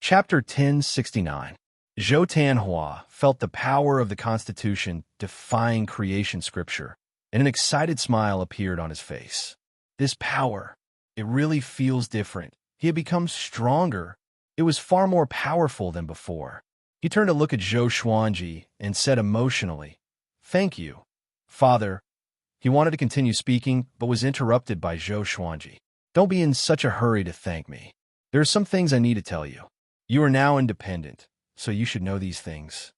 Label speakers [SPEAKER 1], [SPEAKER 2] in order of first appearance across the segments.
[SPEAKER 1] Chapter 1069. Zhou Tianhua felt the power of the Constitution defying creation scripture, and an excited smile appeared on his face. This power, it really feels different. He had become stronger. It was far more powerful than before. He turned to look at Zhou Xuanji and said emotionally, "Thank you, Father." He wanted to continue speaking, but was interrupted by Zhou Xuanji. "Don't be in such a hurry to thank me. There are some things I need to tell you. You are now independent, so you should know these things."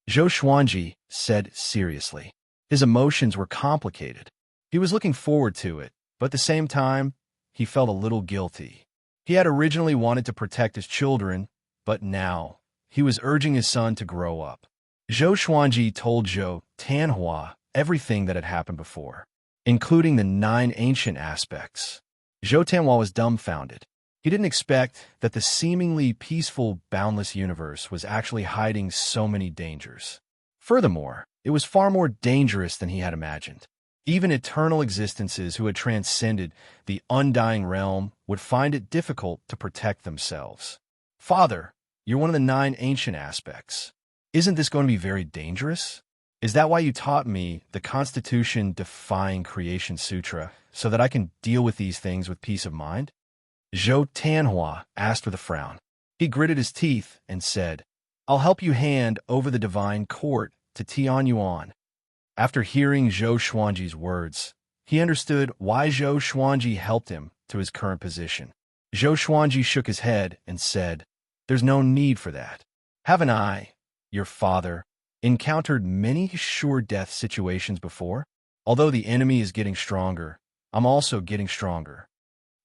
[SPEAKER 1] Zhou Xuanji said seriously. His emotions were complicated. He was looking forward to it, but at the same time, he felt a little guilty. He had originally wanted to protect his children, but now he was urging his son to grow up. Zhou Xuanji told Zhou Tianhua everything that had happened before, including the 9 ancient aspects. Zhou Tianhua was dumbfounded. He didn't expect that the seemingly peaceful, boundless universe was actually hiding so many dangers. Furthermore, it was far more dangerous than he had imagined. Even eternal existences who had transcended the undying realm would find it difficult to protect themselves. "Father, you're one of the 9 ancient aspects. Isn't this going to be very dangerous? Is that why you taught me the Constitution defying creation sutra, so that I can deal with these things with peace of mind?" Zhou Tianhua asked with a frown. He gritted his teeth and said, "I'll help you hand over the divine court to Tianyuan." After hearing Zhou Xuanji's words, he understood why Zhou Xuanji helped him to his current position. Zhou Xuanji shook his head and said, "There's no need for that. Haven't I, your father, encountered many sure-death situations before? Although the enemy is getting stronger, I'm also getting stronger.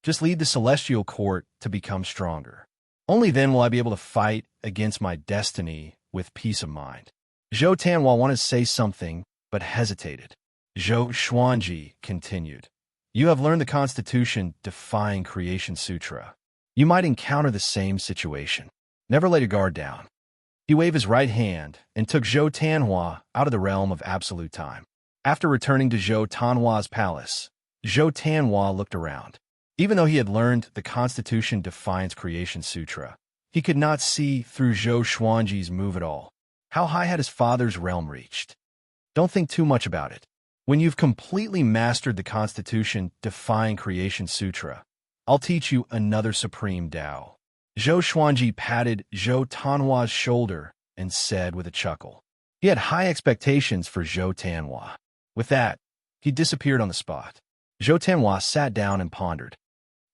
[SPEAKER 1] Just lead the celestial court to become stronger. Only then will I be able to fight against my destiny with peace of mind." Zhou Tianhua wanted to say something, but hesitated. Zhou Xuanji continued, "You have learned the Constitution defying creation sutra. You might encounter the same situation. Never let your guard down." He waved his right hand and took Zhou Tianhua out of the realm of absolute time. After returning to Zhou Tianhua's palace, Zhou Tianhua looked around. Even though he had learned the Constitution defies creation sutra, he could not see through Zhou Xuanji's move at all. How high had his father's realm reached? Don't think too much about it. When you've completely mastered the Constitution defying creation sutra, I'll teach you another supreme Tao. Zhou Xuanji patted Zhou Tianhua's shoulder and said with a chuckle. He had high expectations for Zhou Tianhua. With that, he disappeared on the spot. Zhou Tianhua sat down and pondered.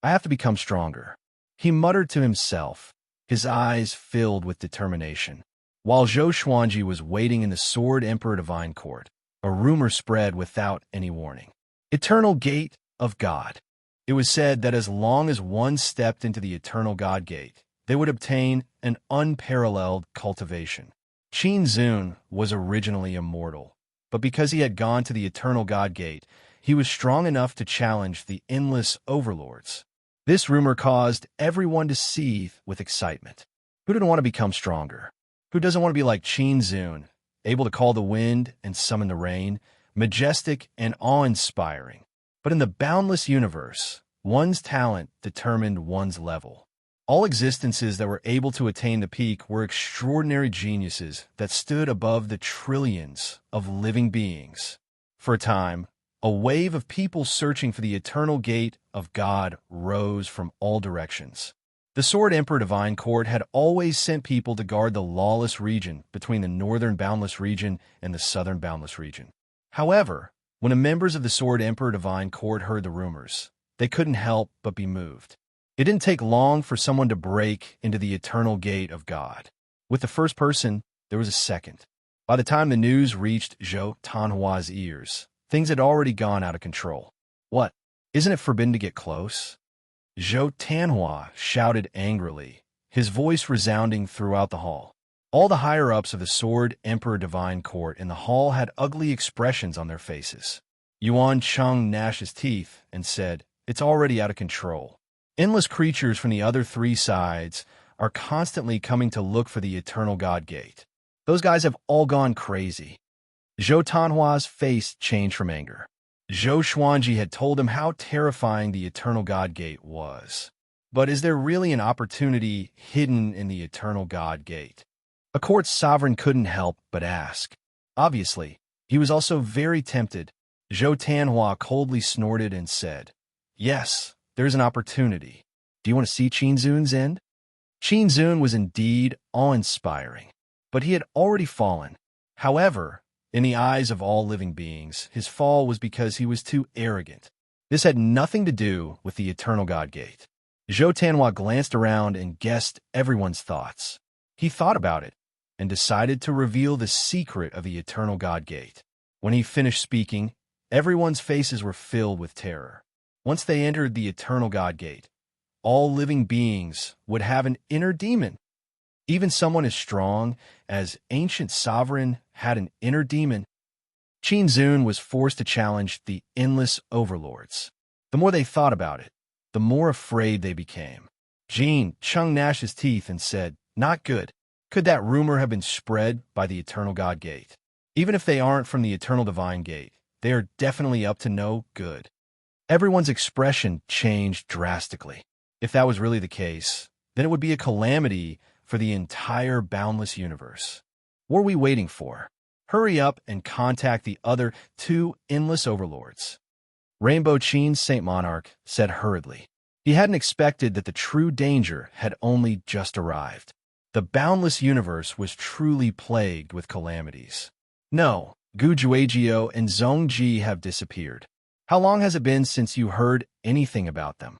[SPEAKER 1] "I have to become stronger," he muttered to himself, his eyes filled with determination. While Zhou Xuanji was waiting in the Sword Emperor Divine Court, a rumor spread without any warning. Eternal Gate of God. It was said that as long as one stepped into the Eternal God Gate, they would obtain an unparalleled cultivation. Qin Zun was originally immortal, but because he had gone to the Eternal God Gate, he was strong enough to challenge the endless overlords. This rumor caused everyone to seethe with excitement. Who didn't want to become stronger? Who doesn't want to be like Qin Zun, able to call the wind and summon the rain, majestic and awe-inspiring? But in the boundless universe, one's talent determined one's level. All existences that were able to attain the peak were extraordinary geniuses that stood above the trillions of living beings. For a time, a wave of people searching for the eternal gate of God rose from all directions. The Sword Emperor Divine Court had always sent people to guard the lawless region between the northern boundless region and the southern boundless region. However, when the members of the Sword Emperor Divine Court heard the rumors, they couldn't help but be moved. It didn't take long for someone to break into the eternal gate of God. With the first person, there was a second. By the time the news reached Zhou Tianhua's ears, things had already gone out of control. "What? Isn't it forbidden to get close?" Zhou Tianhua shouted angrily, his voice resounding throughout the hall. All the higher-ups of the Sword Emperor Divine Court in the hall had ugly expressions on their faces. Yuan Cheng gnashed his teeth and said, "It's already out of control. Endless creatures from the other 3 sides are constantly coming to look for the Eternal God Gate. Those guys have all gone crazy." Zhou Tianhua's face changed from anger. Zhou Xuanji had told him how terrifying the Eternal God Gate was. But is there really an opportunity hidden in the eternal God Gate? A court sovereign couldn't help but ask. Obviously, he was also very tempted. Zhou Tanhua coldly snorted and said, "Yes, there's an opportunity. Do you want to see Qin Zun's end?" Qin Zun was indeed awe-inspiring, but he had already fallen. However, in the eyes of all living beings, his fall was because he was too arrogant. This had nothing to do with the Eternal God Gate. Zhou Tanhua glanced around and guessed everyone's thoughts. He thought about it and decided to reveal the secret of the Eternal God Gate. When he finished speaking, everyone's faces were filled with terror. Once they entered the Eternal God Gate, all living beings would have an inner demon. Even someone as strong as Ancient Sovereign had an inner demon. Qin Zun was forced to challenge the endless overlords. The more they thought about it, the more afraid they became. Chung gnashed his teeth and said, "Not good. Could that rumor have been spread by the Eternal God Gate? Even if they aren't from the Eternal Divine Gate, they are definitely up to no good." Everyone's expression changed drastically. If that was really the case, then it would be a calamity for the entire boundless universe. What are we waiting for? Hurry up and contact the other two endless overlords. Rainbow Qin's Saint Monarch said hurriedly. He hadn't expected that the true danger had only just arrived. The boundless universe was truly plagued with calamities. No, Gu Juejiao and Zhong Ji have disappeared. How long has it been since you heard anything about them?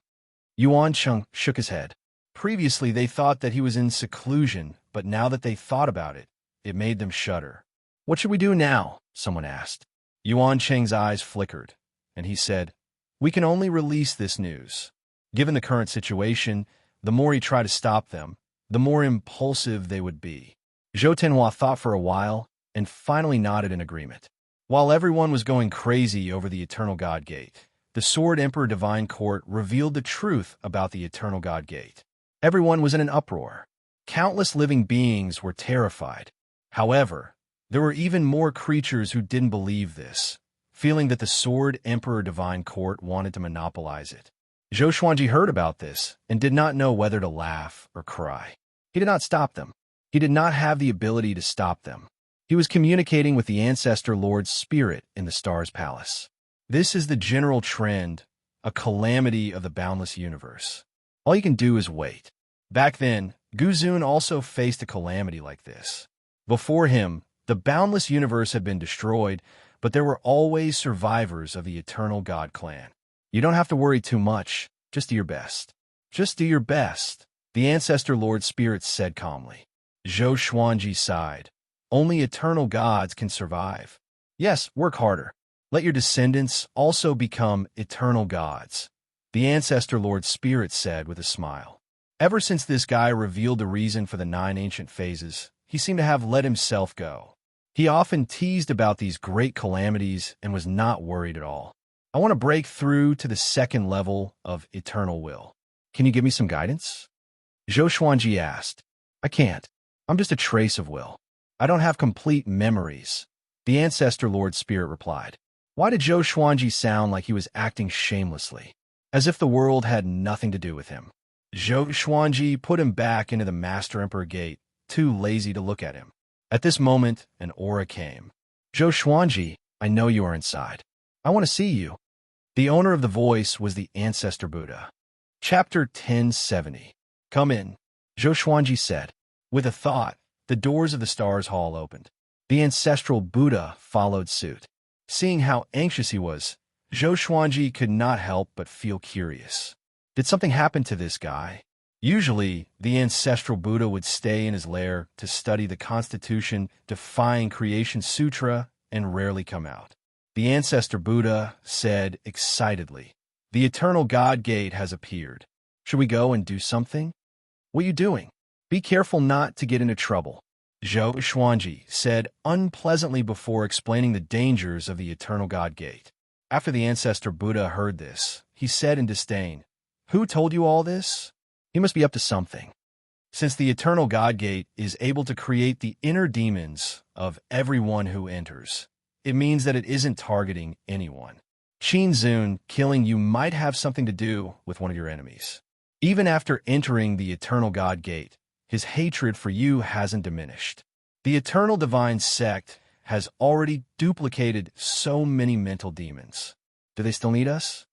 [SPEAKER 1] Yuan Cheng shook his head. Previously, they thought that he was in seclusion, but now that they thought about it, it made them shudder. "What should we do now?" someone asked. Yuan Cheng's eyes flickered, and he said, "We can only release this news." Given the current situation, the more he tried to stop them, the more impulsive they would be. Zhou Tenhua thought for a while and finally nodded in agreement. While everyone was going crazy over the Eternal God Gate, the Sword Emperor Divine Court revealed the truth about the Eternal God Gate. Everyone was in an uproar. Countless living beings were terrified. However, there were even more creatures who didn't believe this, feeling that the Sword Emperor Divine Court wanted to monopolize it. Zhou Xuanji heard about this and did not know whether to laugh or cry. He did not stop them. He did not have the ability to stop them. He was communicating with the Ancestor Lord's spirit in the Stars Palace. This is the general trend, a calamity of the boundless universe. All you can do is wait. Back then, Gu Zun also faced a calamity like this. Before him, the boundless universe had been destroyed, but there were always survivors of the Eternal God Clan. You don't have to worry too much. Just do your best. Just do your best, the Ancestor Lord Spirit said calmly. Zhou Xuanji sighed. Only eternal gods can survive. Yes, work harder. Let your descendants also become eternal gods, the Ancestor Lord Spirit said with a smile. Ever since this guy revealed the reason for the 9 ancient phases, he seemed to have let himself go. He often teased about these great calamities and was not worried at all. "I want to break through to the second level of eternal will. Can you give me some guidance?" Zhou Xuanji asked. "I can't. I'm just a trace of will. I don't have complete memories," the Ancestor Lord Spirit replied. Why did Zhou Xuanji sound like he was acting shamelessly, as if the world had nothing to do with him? Zhou Xuanji put him back into the Master Emperor Gate, too lazy to look at him. At this moment, an aura came. "Zhou Xuanji, I know you are inside. I want to see you." The owner of the voice was the Ancestor Buddha. Chapter 1070. "Come in," Zhou Xuanji said. With a thought, the doors of the Stars Hall opened. The ancestral Buddha followed suit. Seeing how anxious he was, Zhou Xuanji could not help but feel curious. Did something happen to this guy? Usually, the ancestral Buddha would stay in his lair to study the Constitution Defying Creation Sutra and rarely come out. The Ancestor Buddha said excitedly, "The Eternal God Gate has appeared. Should we go and do something?" "What are you doing? Be careful not to get into trouble," Zhou Xuanji said unpleasantly before explaining the dangers of the Eternal God Gate. After the Ancestor Buddha heard this, he said in disdain, "Who told you all this? He must be up to something. Since the Eternal God Gate is able to create the inner demons of everyone who enters, it means that it isn't targeting anyone. Qin Zun, killing you might have something to do with one of your enemies. Even after entering the Eternal God Gate, his hatred for you hasn't diminished. The Eternal Divine Sect has already duplicated so many mental demons. Do they still need us?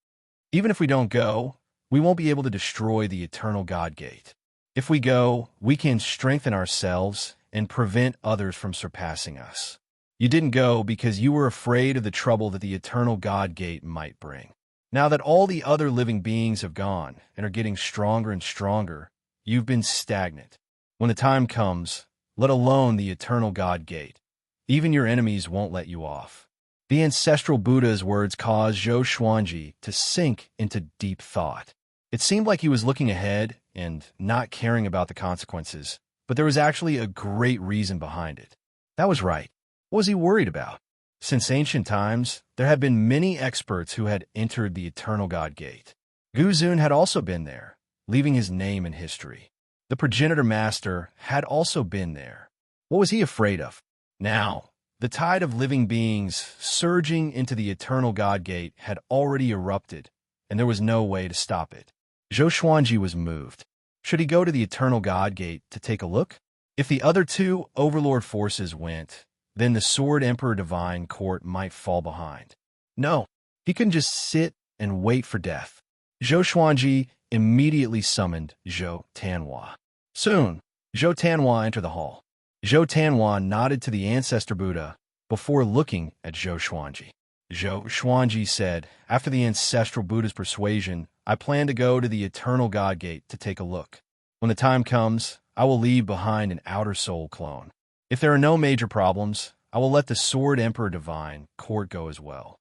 [SPEAKER 1] Even if we don't go, we won't be able to destroy the Eternal God Gate. If we go, we can strengthen ourselves and prevent others from surpassing us. You didn't go because you were afraid of the trouble that the Eternal God Gate might bring. Now that all the other living beings have gone and are getting stronger and stronger, you've been stagnant. When the time comes, let alone the Eternal God Gate, even your enemies won't let you off. The ancestral Buddha's words caused Zhou Xuanji to sink into deep thought. It seemed like he was looking ahead and not caring about the consequences, but there was actually a great reason behind it. That was right. What was he worried about? Since ancient times, there had been many experts who had entered the Eternal God Gate. Gu Zun had also been there, leaving his name in history. The progenitor master had also been there. What was he afraid of? Now, the tide of living beings surging into the Eternal God Gate had already erupted, and there was no way to stop it. Zhou Xuanji was moved. Should he go to the Eternal God Gate to take a look? If the other two overlord forces went, then the Sword Emperor Divine Court might fall behind. No, he couldn't just sit and wait for death. Zhou Xuanji immediately summoned Zhou Tanhua. Soon, Zhou Tanhua entered the hall. Zhou Tanhua nodded to the ancestor Buddha before looking at Zhou Xuanji. Zhou Xuanji said, after the ancestral Buddha's persuasion, I plan to go to the Eternal God Gate to take a look. When the time comes, I will leave behind an outer soul clone. If there are no major problems, I will let the Sword Emperor Divine Court go as well.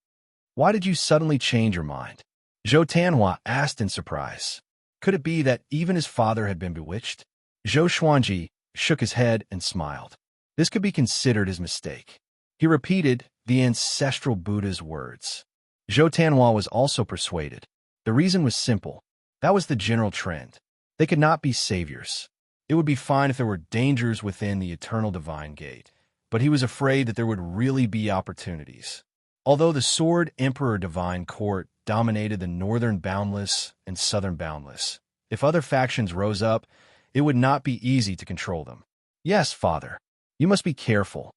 [SPEAKER 1] Why did you suddenly change your mind? Zhou Tanhua asked in surprise. Could it be that even his father had been bewitched? Zhou Xuanji shook his head and smiled. This could be considered his mistake. He repeated the ancestral Buddha's words. Zhou Tanhua was also persuaded. The reason was simple. That was the general trend. They could not be saviors. It would be fine if there were dangers within the Eternal Divine Gate, but he was afraid that there would really be opportunities. Although the Sword Emperor Divine Court dominated the Northern Boundless and Southern Boundless, if other factions rose up, it would not be easy to control them. Yes, father, you must be careful.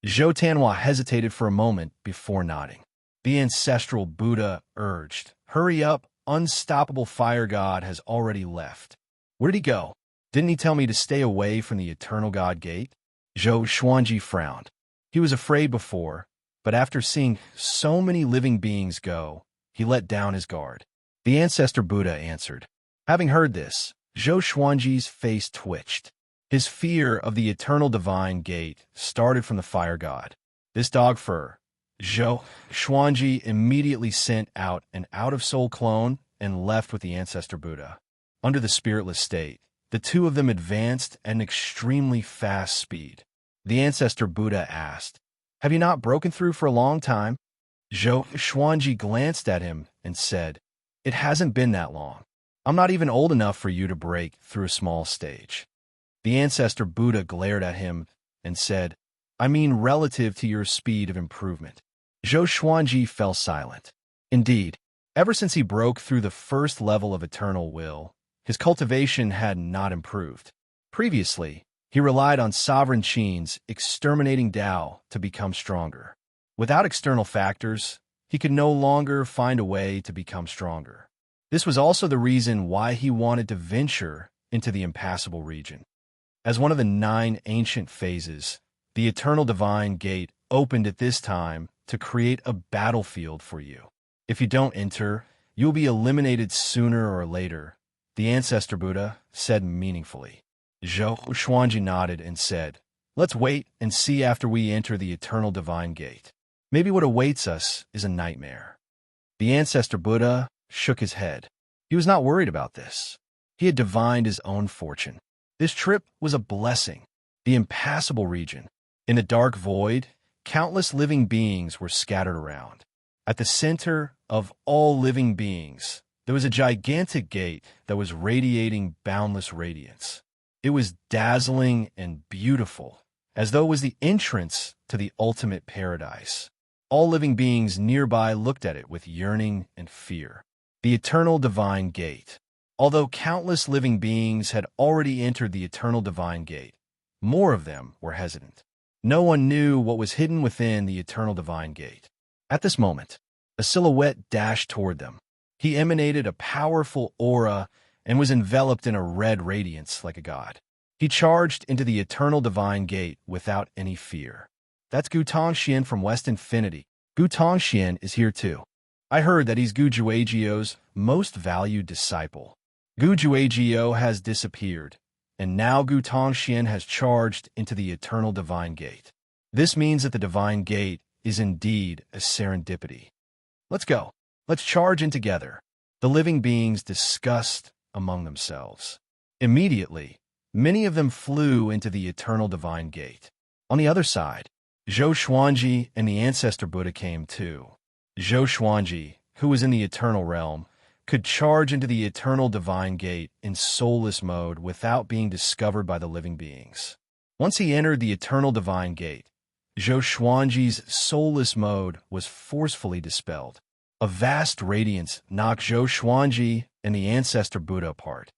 [SPEAKER 1] Zhou Tanhua hesitated for a moment before nodding. The ancestral Buddha urged, hurry up, unstoppable fire god has already left. Where did he go? Didn't he tell me to stay away from the Eternal God Gate? Zhou Xuanji frowned. He was afraid before, but after seeing so many living beings go, he let down his guard. The ancestor Buddha answered. Having heard this, Zhou Xuanji's face twitched. His fear of the Eternal Divine Gate started from the fire god. This dog fur. Zhou Xuanji immediately sent out an out-of-soul clone and left with the ancestor Buddha. Under the spiritless state, the two of them advanced at an extremely fast speed. The ancestor Buddha asked, have you not broken through for a long time? Zhou Xuanji glanced at him and said, it hasn't been that long. I'm not even old enough for you to break through a small stage. The ancestor Buddha glared at him and said, I mean relative to your speed of improvement. Zhou Xuanji fell silent. Indeed, ever since he broke through the first level of eternal will, his cultivation had not improved. Previously, he relied on sovereign Qin's exterminating Tao to become stronger. Without external factors, he could no longer find a way to become stronger. This was also the reason why he wanted to venture into the impassable region. As one of the 9 ancient phases, the Eternal Divine Gate opened at this time to create a battlefield for you. If you don't enter, you'll be eliminated sooner or later, the ancestor Buddha said meaningfully. Zhou Xuanji nodded and said, let's wait and see after we enter the Eternal Divine Gate. Maybe what awaits us is a nightmare. The ancestor Buddha shook his head. He was not worried about this. He had divined his own fortune. This trip was a blessing. The impassable region. In the dark void, countless living beings were scattered around. At the center of all living beings, there was a gigantic gate that was radiating boundless radiance. It was dazzling and beautiful, as though it was the entrance to the ultimate paradise. All living beings nearby looked at it with yearning and fear. The Eternal Divine Gate. Although countless living beings had already entered the eternal divine gate, more of them were hesitant. No one knew what was hidden within the eternal divine gate. At this moment, a silhouette dashed toward them. He emanated a powerful aura and was enveloped in a red radiance like a god. He charged into the eternal divine gate without any fear. That's Gu Tongxian from West Infinity. Gu Tongxian is here too. I heard that he's Gu Juejiao's most valued disciple. Gu Juejiao has disappeared, and now Gu Tongxian has charged into the eternal divine gate. This means that the divine gate is indeed a serendipity. Let's go. Let's charge in together. The living beings discussed among themselves. Immediately, many of them flew into the eternal divine gate. On the other side, Zhou Xuanji and the ancestor Buddha came too. Zhou Xuanji, who was in the eternal realm, could charge into the eternal divine gate in soulless mode without being discovered by the living beings. Once he entered the eternal divine gate, Zhou Xuanji's soulless mode was forcefully dispelled. A vast radiance knocked Zhou Xuanji and the ancestor Buddha apart.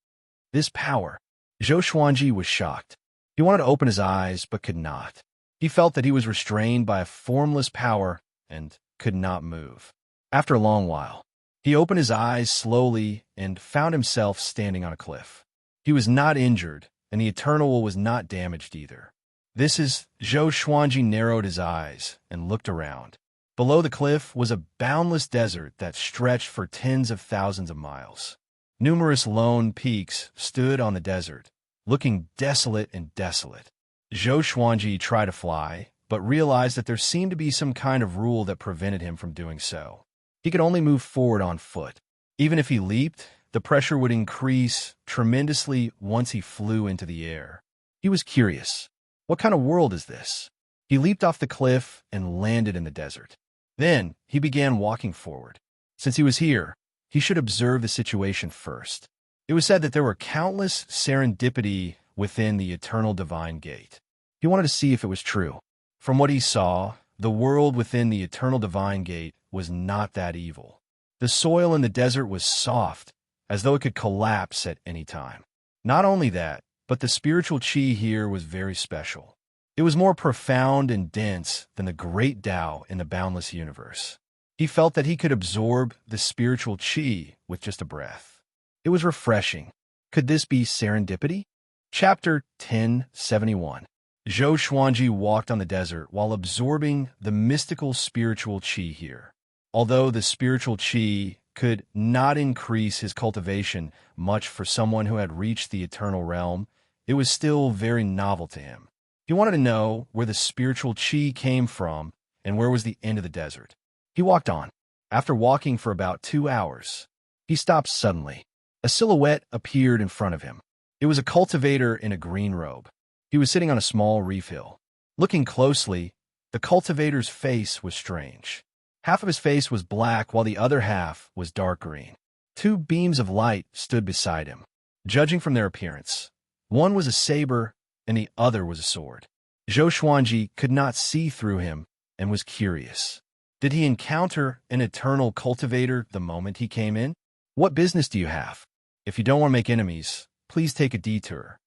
[SPEAKER 1] This power, Zhou Xuanji was shocked. He wanted to open his eyes, but could not. He felt that he was restrained by a formless power and could not move. After a long while, he opened his eyes slowly and found himself standing on a cliff. He was not injured, and the eternal was not damaged either. Zhou Xuanji narrowed his eyes and looked around. Below the cliff was a boundless desert that stretched for tens of thousands of miles. Numerous lone peaks stood on the desert, looking desolate and desolate. Zhou Xuanji tried to fly, but realized that there seemed to be some kind of rule that prevented him from doing so. He could only move forward on foot. Even if he leaped, the pressure would increase tremendously once he flew into the air. He was curious. What kind of world is this? He leaped off the cliff and landed in the desert. Then he began walking forward. Since he was here, he should observe the situation first. It was said that there were countless serendipity within the eternal divine gate. He wanted to see if it was true. From what he saw, the world within the eternal divine gate was not that evil. The soil in the desert was soft, as though it could collapse at any time. Not only that, but the spiritual qi here was very special. It was more profound and dense than the great Tao in the boundless universe. He felt that he could absorb the spiritual qi with just a breath. It was refreshing. Could this be serendipity? Chapter 1071. Zhou Xuanji walked on the desert while absorbing the mystical spiritual qi here. Although the spiritual qi could not increase his cultivation much for someone who had reached the eternal realm, it was still very novel to him. He wanted to know where the spiritual qi came from and where was the end of the desert. He walked on. After walking for about 2 hours, he stopped suddenly. A silhouette appeared in front of him. It was a cultivator in a green robe. He was sitting on a small reef hill. Looking closely, the cultivator's face was strange. Half of his face was black while the other half was dark green. 2 beams of light stood beside him. Judging from their appearance, one was a saber and the other was a sword. Zhou Xuanji could not see through him and was curious. Did he encounter an eternal cultivator the moment he came in? What business do you have? If you don't want to make enemies, please take a detour.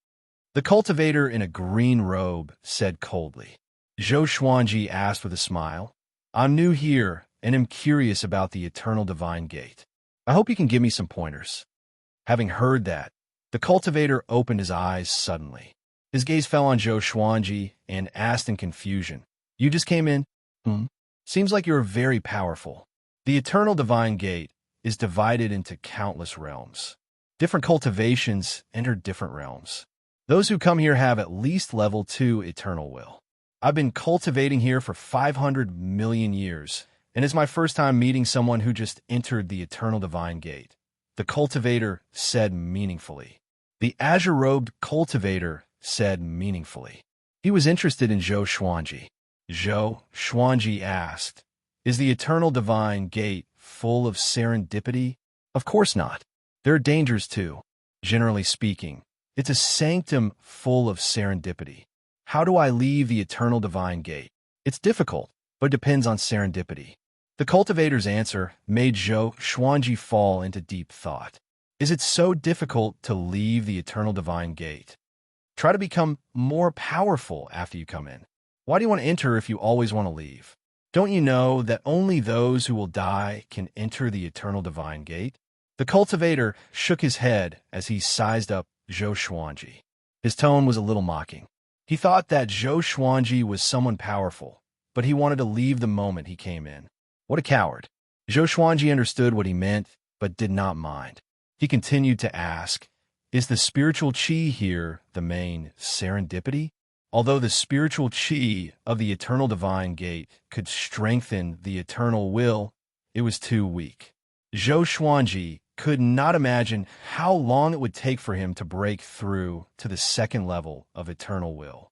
[SPEAKER 1] The cultivator in a green robe said coldly. Zhou Xuanji asked with a smile, I'm new here and am curious about the eternal divine gate. I hope you can give me some pointers. Having heard that, the cultivator opened his eyes suddenly. His gaze fell on Zhou Xuanji and asked in confusion, You just came in? Seems like you're very powerful. The eternal divine gate is divided into countless realms. Different cultivations enter different realms. Those who come here have at least level 2 eternal will. I've been cultivating here for 500 million years, and it's my first time meeting someone who just entered the eternal divine gate. The cultivator said meaningfully. The azure-robed cultivator said meaningfully. He was interested in Zhou Xuanji. Zhou Xuanji asked, Is the eternal divine gate full of serendipity? Of course not. There are dangers too. Generally speaking, it's a sanctum full of serendipity. How do I leave the eternal divine gate? It's difficult, but it depends on serendipity. The cultivator's answer made Zhou Xuanji fall into deep thought. Is it so difficult to leave the eternal divine gate? Try to become more powerful after you come in. Why do you want to enter if you always want to leave? Don't you know that only those who will die can enter the eternal divine gate? The cultivator shook his head as he sized up Zhou Xuanji. His tone was a little mocking. He thought that Zhou Xuanji was someone powerful, but he wanted to leave the moment he came in. What a coward. Zhou Xuanji understood what he meant, but did not mind. He continued to ask, is the spiritual qi here the main serendipity? Although the spiritual qi of the eternal divine gate could strengthen the eternal will, it was too weak. Zhou Xuanji could not imagine how long it would take for him to break through to the second level of eternal will.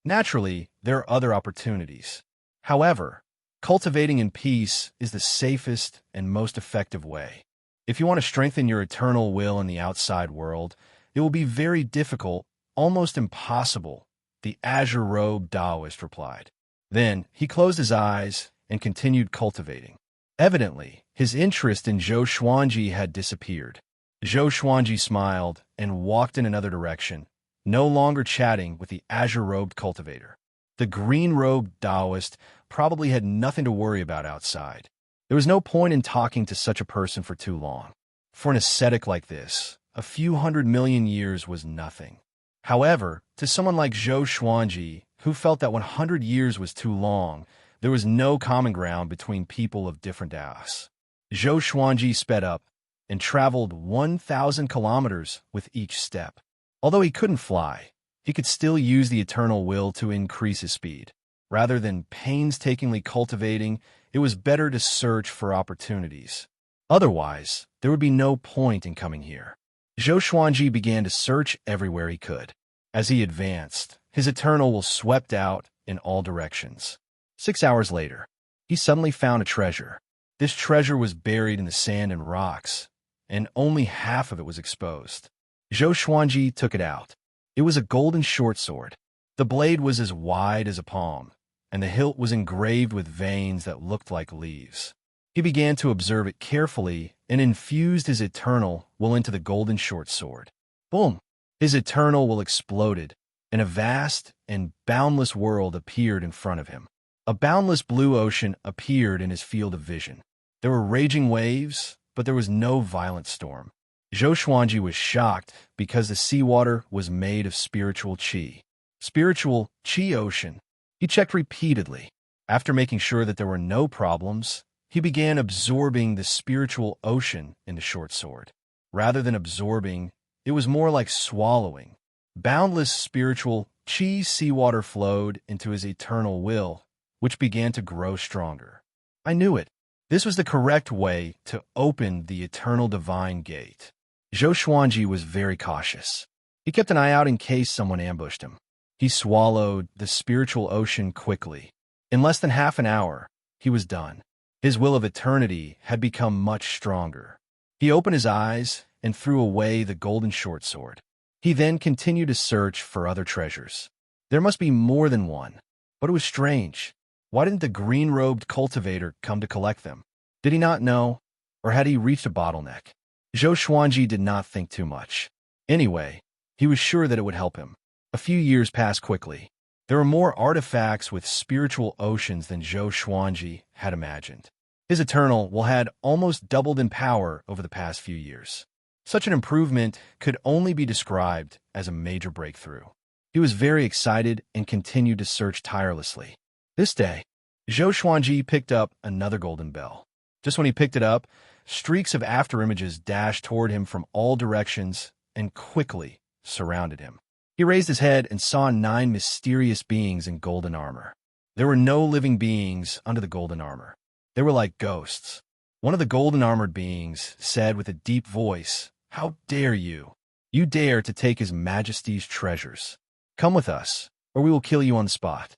[SPEAKER 1] Naturally, there are other opportunities. However, cultivating in peace is the safest and most effective way. If you want to strengthen your eternal will in the outside world, it will be very difficult, almost impossible, the azure-robed Taoist replied. Then he closed his eyes and continued cultivating. Evidently, his interest in Zhou Xuanji had disappeared. Zhou Xuanji smiled and walked in another direction, no longer chatting with the azure-robed cultivator. The green-robed Taoist probably had nothing to worry about outside. There was no point in talking to such a person for too long. For an ascetic like this, a few 100 million years was nothing. However, to someone like Zhou Xuanji, who felt that 100 years was too long, there was no common ground between people of different Daos. Zhou Xuanji sped up and traveled 1,000 kilometers with each step. Although he couldn't fly, he could still use the eternal will to increase his speed. Rather than painstakingly cultivating, it was better to search for opportunities. Otherwise, there would be no point in coming here. Zhou Xuanji began to search everywhere he could. As he advanced, his eternal will swept out in all directions. 6 hours later, he suddenly found a treasure. This treasure was buried in the sand and rocks, and only half of it was exposed. Zhou Xuanji took it out. It was a golden short sword. The blade was as wide as a palm, and the hilt was engraved with veins that looked like leaves. He began to observe it carefully and infused his eternal will into the golden short sword. Boom! His eternal will exploded, and a vast and boundless world appeared in front of him. A boundless blue ocean appeared in his field of vision. There were raging waves, but there was no violent storm. Zhou Xuanji was shocked because the seawater was made of spiritual qi. Spiritual qi ocean. He checked repeatedly. After making sure that there were no problems, he began absorbing the spiritual ocean in the short sword. Rather than absorbing, it was more like swallowing. Boundless spiritual qi seawater flowed into his eternal will, which began to grow stronger. I knew it. This was the correct way to open the eternal divine gate. Zhou Xuanji was very cautious. He kept an eye out in case someone ambushed him. He swallowed the spiritual ocean quickly. In less than half an hour, he was done. His will of eternity had become much stronger. He opened his eyes and threw away the golden short sword. He then continued to search for other treasures. There must be more than one, but it was strange. Why didn't the green-robed cultivator come to collect them? Did he not know, or had he reached a bottleneck? Zhou Xuanji did not think too much. Anyway, he was sure that it would help him. A few years passed quickly. There were more artifacts with spiritual oceans than Zhou Xuanji had imagined. His eternal will had almost doubled in power over the past few years. Such an improvement could only be described as a major breakthrough. He was very excited and continued to search tirelessly. This day, Zhou Xuanji picked up another golden bell. Just when he picked it up, streaks of afterimages dashed toward him from all directions and quickly surrounded him. He raised his head and saw 9 mysterious beings in golden armor. There were no living beings under the golden armor. They were like ghosts. One of the golden-armored beings said with a deep voice, "How dare you? You dare to take His Majesty's treasures. Come with us, or we will kill you on the spot."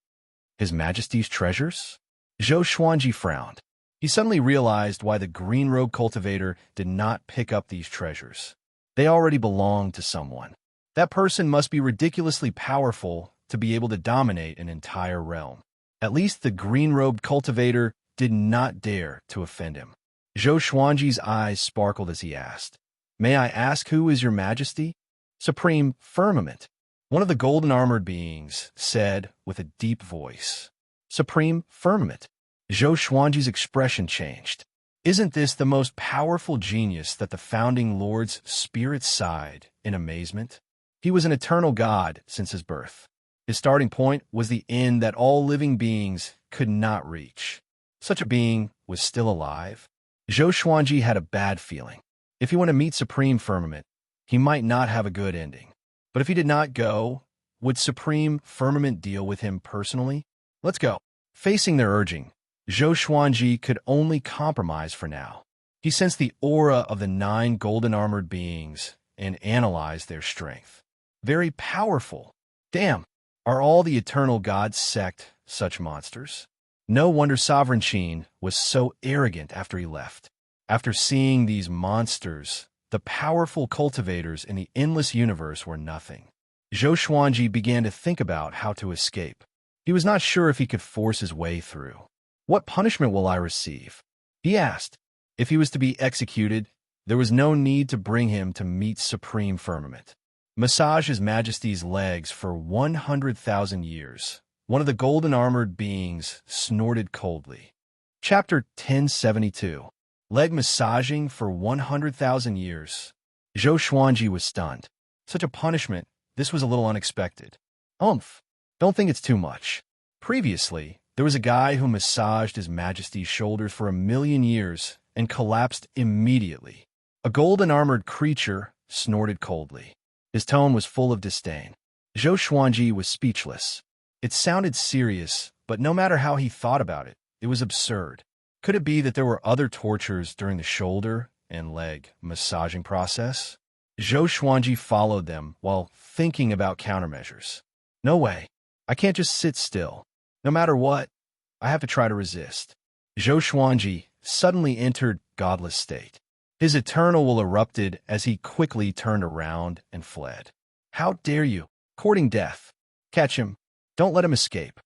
[SPEAKER 1] His Majesty's treasures? Zhou Xuanji frowned. He suddenly realized why the green-robe cultivator did not pick up these treasures. They already belonged to someone. That person must be ridiculously powerful to be able to dominate an entire realm. At least the green-robed cultivator did not dare to offend him. Zhou Xuanji's eyes sparkled as he asked, May I ask who is your majesty? Supreme Firmament. One of the golden-armored beings said with a deep voice. Supreme Firmament. Zhou Xuanji's expression changed. Isn't this the most powerful genius that the founding lord's spirit sighed in amazement? He was an eternal god since his birth. His starting point was the end that all living beings could not reach. Such a being was still alive. Zhou Xuanji had a bad feeling. If he went to meet Supreme Firmament, he might not have a good ending. But if he did not go, would Supreme Firmament deal with him personally? Let's go. Facing their urging, Zhou Xuanji could only compromise for now. He sensed the aura of the 9 golden-armored beings and analyzed their strength. Very powerful. Damn, are all the eternal gods sect such monsters? No wonder Sovereign Qin was so arrogant after he left. After seeing these monsters, the powerful cultivators in the endless universe were nothing. Zhou Xuanji began to think about how to escape. He was not sure if he could force his way through. What punishment will I receive? He asked. If he was to be executed, there was no need to bring him to meet Supreme Firmament. Massage His Majesty's legs for 100,000 years. One of the golden-armored beings snorted coldly. Chapter 1072. Leg massaging for 100,000 years. Zhou Xuanji was stunned. Such a punishment, this was a little unexpected. Don't think it's too much. Previously, there was a guy who massaged His Majesty's shoulders for 1,000,000 years and collapsed immediately. A golden-armored creature snorted coldly. His tone was full of disdain. Zhou Xuanji was speechless. It sounded serious, but no matter how he thought about it, it was absurd. Could it be that there were other tortures during the shoulder and leg massaging process? Zhou Xuanji followed them while thinking about countermeasures. No way. I can't just sit still. No matter what, I have to try to resist. Zhou Xuanji suddenly entered godless state. His eternal will erupted as he quickly turned around and fled. How dare you? Courting death. Catch him. Don't let him escape.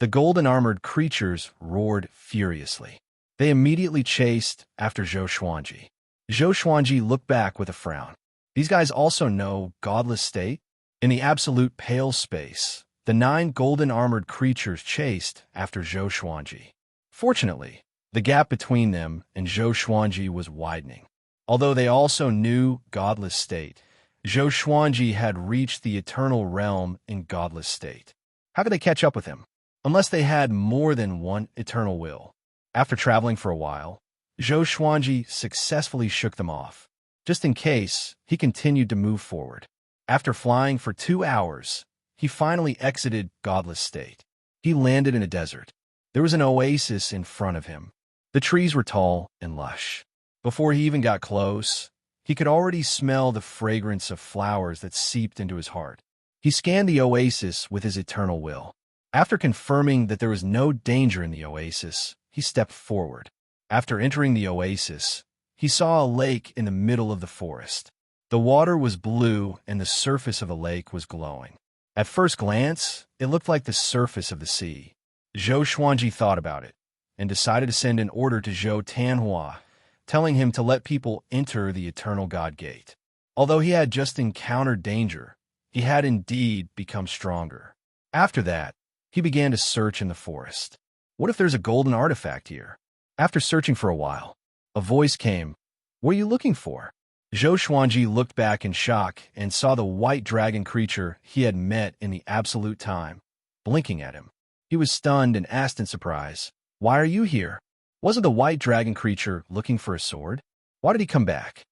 [SPEAKER 1] The golden-armored creatures roared furiously. They immediately chased after Zhou Xuanji. Zhou Xuanji looked back with a frown. These guys also know godless state? In the absolute pale space, the 9 golden-armored creatures chased after Zhou Xuanji. Fortunately, the gap between them and Zhou Xuanji was widening. Although they also knew godless state, Zhou Xuanji had reached the eternal realm in godless state. How could they catch up with him? Unless they had more than one eternal will. After traveling for a while, Zhou Xuanji successfully shook them off. Just in case, he continued to move forward. After flying for 2 hours, he finally exited godless state. He landed in a desert. There was an oasis in front of him. The trees were tall and lush. Before he even got close, he could already smell the fragrance of flowers that seeped into his heart. He scanned the oasis with his eternal will. After confirming that there was no danger in the oasis, he stepped forward. After entering the oasis, he saw a lake in the middle of the forest. The water was blue and the surface of the lake was glowing. At first glance, it looked like the surface of the sea. Zhou Xuanji thought about it and decided to send an order to Zhou Tianhua, telling him to let people enter the Eternal God Gate. Although he had just encountered danger, he had indeed become stronger. After that, he began to search in the forest. What if there's a golden artifact here? After searching for a while, a voice came. What are you looking for? Zhou Xuanji looked back in shock and saw the white dragon creature he had met in the absolute time, blinking at him. He was stunned and asked in surprise, "Why are you here? Wasn't the white dragon creature looking for a sword? Why did he come back?"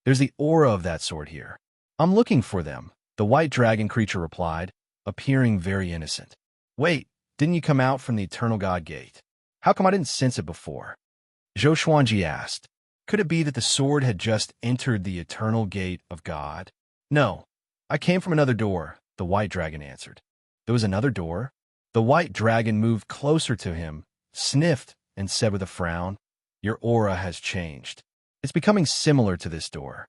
[SPEAKER 1] "There's the aura of that sword here. I'm looking for them," the white dragon creature replied, appearing very innocent. "Wait, didn't you come out from the Eternal God Gate? How come I didn't sense it before?" Zhou Xuanji asked. Could it be that the sword had just entered the Eternal Gate of God? "No, I came from another door," the white dragon answered. "There was another door?" The white dragon moved closer to him, sniffed, and said with a frown, "Your aura has changed. It's becoming similar to this door."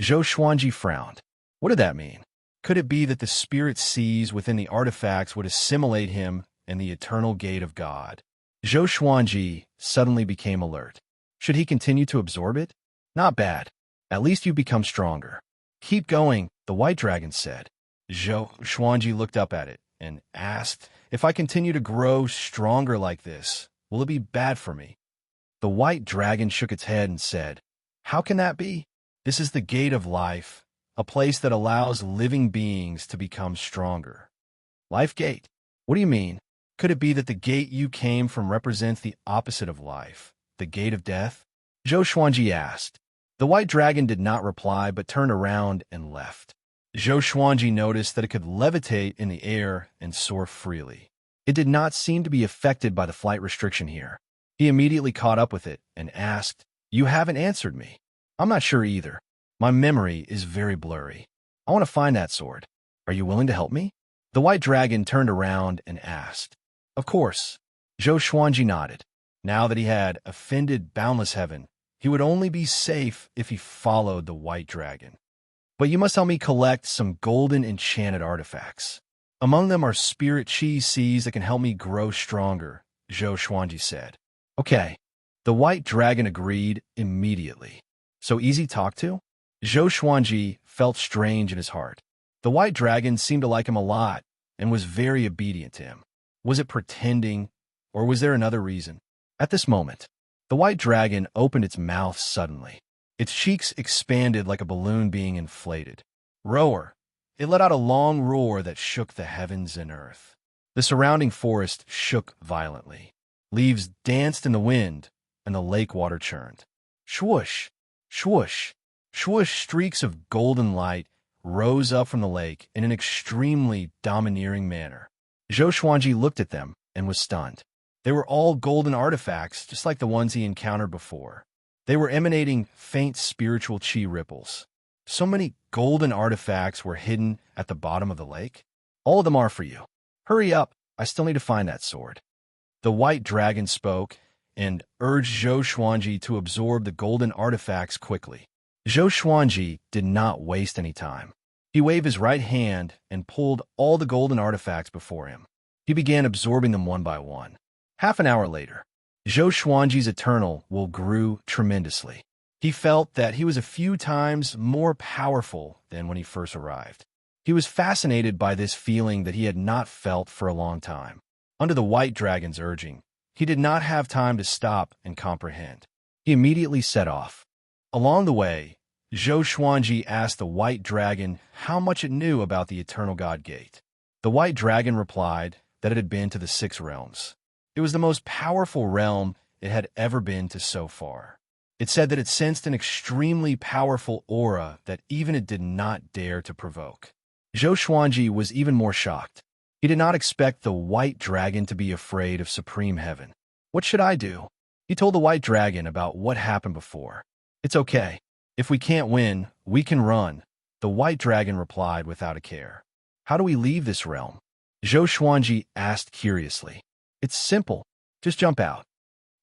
[SPEAKER 1] Zhou Xuanji frowned. What did that mean? Could it be that the spirit seas within the artifacts would assimilate him in the Eternal Gate of God? Zhou Xuanji suddenly became alert. Should he continue to absorb it? Not bad. At least you've become stronger. Keep going, the white dragon said. Zhou Xuanji looked up at it and asked, if I continue to grow stronger like this, will it be bad for me? The white dragon shook its head and said, how can that be? This is the gate of life, a place that allows living beings to become stronger. Life gate? What do you mean? Could it be that the gate you came from represents the opposite of life, the gate of death? Zhou Xuanji asked. The white dragon did not reply but turned around and left. Zhou Xuanji noticed that it could levitate in the air and soar freely. It did not seem to be affected by the flight restriction here. He immediately caught up with it and asked, you haven't answered me. I'm not sure either. My memory is very blurry. I want to find that sword. Are you willing to help me? The white dragon turned around and asked. Of course. Zhou Xuanji nodded. Now that he had offended boundless heaven, he would only be safe if he followed the white dragon. But you must help me collect some golden enchanted artifacts. Among them are spirit chi seeds that can help me grow stronger, Zhou Xuanji said. Okay. The white dragon agreed immediately. So easy talk to? Zhou Xuanji felt strange in his heart. The white dragon seemed to like him a lot and was very obedient to him. Was it pretending, or was there another reason? At this moment, the white dragon opened its mouth suddenly. Its cheeks expanded like a balloon being inflated. Roar! It let out a long roar that shook the heavens and earth. The surrounding forest shook violently. Leaves danced in the wind, and the lake water churned. Swoosh! Swoosh! Swoosh! Streaks of golden light rose up from the lake in an extremely domineering manner. Zhou Xuanji looked at them and was stunned. They were all golden artifacts, just like the ones he encountered before. They were emanating faint spiritual chi ripples. So many golden artifacts were hidden at the bottom of the lake. All of them are for you. Hurry up, I still need to find that sword. The white dragon spoke and urged Zhou Xuanji to absorb the golden artifacts quickly. Zhou Xuanji did not waste any time. He waved his right hand and pulled all the golden artifacts before him. He began absorbing them one by one. Half an hour later, Zhou Xuanji's eternal will grew tremendously. He felt that he was a few times more powerful than when he first arrived. He was fascinated by this feeling that he had not felt for a long time. Under the white dragon's urging, he did not have time to stop and comprehend. He immediately set off. Along the way, Zhou Xuanji asked the white dragon how much it knew about the Eternal God Gate. The white dragon replied that it had been to the 6 realms. It was the most powerful realm it had ever been to so far. It said that it sensed an extremely powerful aura that even it did not dare to provoke. Zhou Xuanji was even more shocked. He did not expect the white dragon to be afraid of supreme heaven. What should I do? He told the white dragon about what happened before. It's okay. If we can't win, we can run, the white dragon replied without a care. How do we leave this realm? Zhou Xuanji asked curiously. It's simple. Just jump out.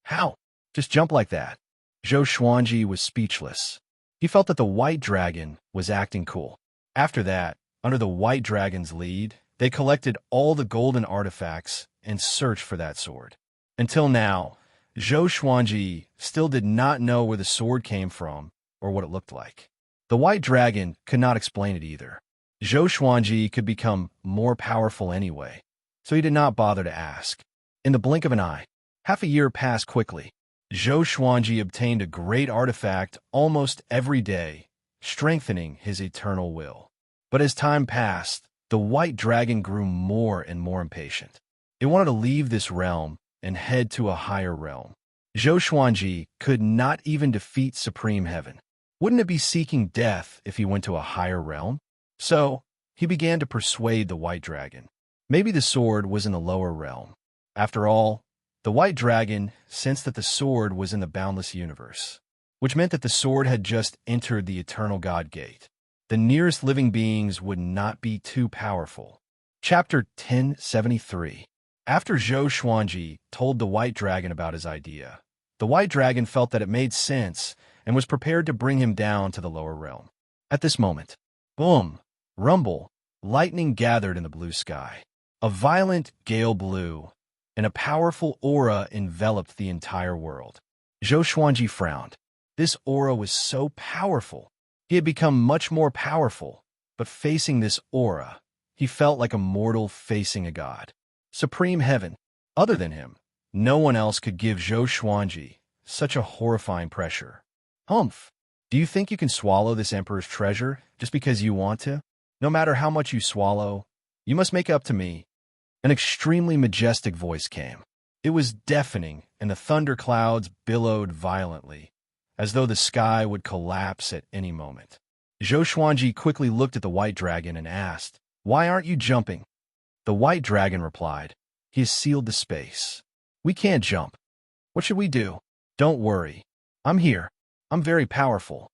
[SPEAKER 1] How? Just jump like that. Zhou Xuanji was speechless. He felt that the white dragon was acting cool. After that, under the white dragon's lead, they collected all the golden artifacts and searched for that sword. Until now, Zhou Xuanji still did not know where the sword came from or what it looked like. The white dragon could not explain it either. Zhou Xuanji could become more powerful anyway, so he did not bother to ask. In the blink of an eye, half a year passed quickly. Zhou Xuanji obtained a great artifact almost every day, strengthening his eternal will. But as time passed, the white dragon grew more and more impatient. It wanted to leave this realm and head to a higher realm. Zhou Xuanji could not even defeat Supreme Heaven. Wouldn't it be seeking death if he went to a higher realm? So, he began to persuade the white dragon. Maybe the sword was in the lower realm. After all, the white dragon sensed that the sword was in the boundless universe, which meant that the sword had just entered the Eternal God Gate. The nearest living beings would not be too powerful. Chapter 1073. After Zhou Xuanji told the white dragon about his idea, the white dragon felt that it made sense and was prepared to bring him down to the lower realm. At this moment, boom, rumble, lightning gathered in the blue sky. A violent gale blew, and a powerful aura enveloped the entire world. Zhou Xuanji frowned. This aura was so powerful He had become much more powerful, but facing this aura, he felt like a mortal facing a god. Supreme heaven. Other than him, no one else could give Zhou Xuanji such a horrifying pressure. Humph. Do you think you can swallow this emperor's treasure just because you want to? No matter how much you swallow, you must make up to me. An extremely majestic voice came. It was deafening, and the thunderclouds billowed violently, as though the sky would collapse at any moment. Zhou Xuanji quickly looked at the white dragon and asked, "Why aren't you jumping?" The white dragon replied, "He has sealed the space. We can't jump. What should we do?" "Don't worry. I'm here. I'm very powerful."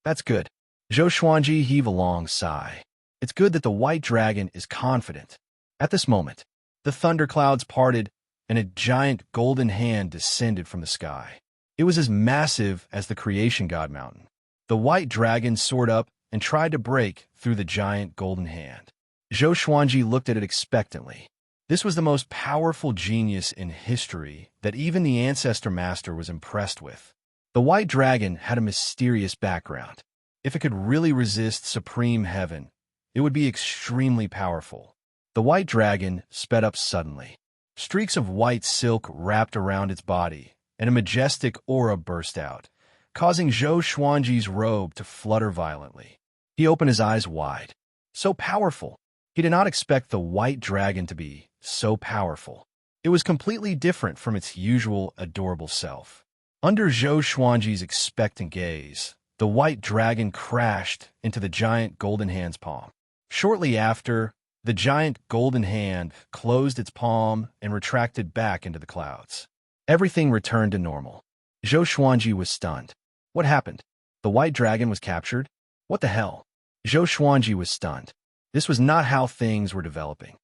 [SPEAKER 1] "That's good." Zhou Xuanji heaved a long sigh. It's good that the white dragon is confident. At this moment, the thunderclouds parted, and a giant golden hand descended from the sky. It was as massive as the creation god mountain. The white dragon soared up and tried to break through the giant golden hand. Zhou Xuanji looked at it expectantly. This was the most powerful genius in history that even the ancestor master was impressed with. The white dragon had a mysterious background. If it could really resist supreme heaven, it would be extremely powerful. The white dragon sped up suddenly. Streaks of white silk wrapped around its body, and a majestic aura burst out, causing Zhou Xuanji's robe to flutter violently. He opened his eyes wide. So powerful! He did not expect the white dragon to be so powerful. It was completely different from its usual adorable self. Under Zhou Xuanji's expectant gaze, the white dragon crashed into the giant golden hand's palm. Shortly after, the giant golden hand closed its palm and retracted back into the clouds. Everything returned to normal. Zhou Xuanji was stunned. What happened? The white dragon was captured? What the hell? Zhou Xuanji was stunned. This was not how things were developing.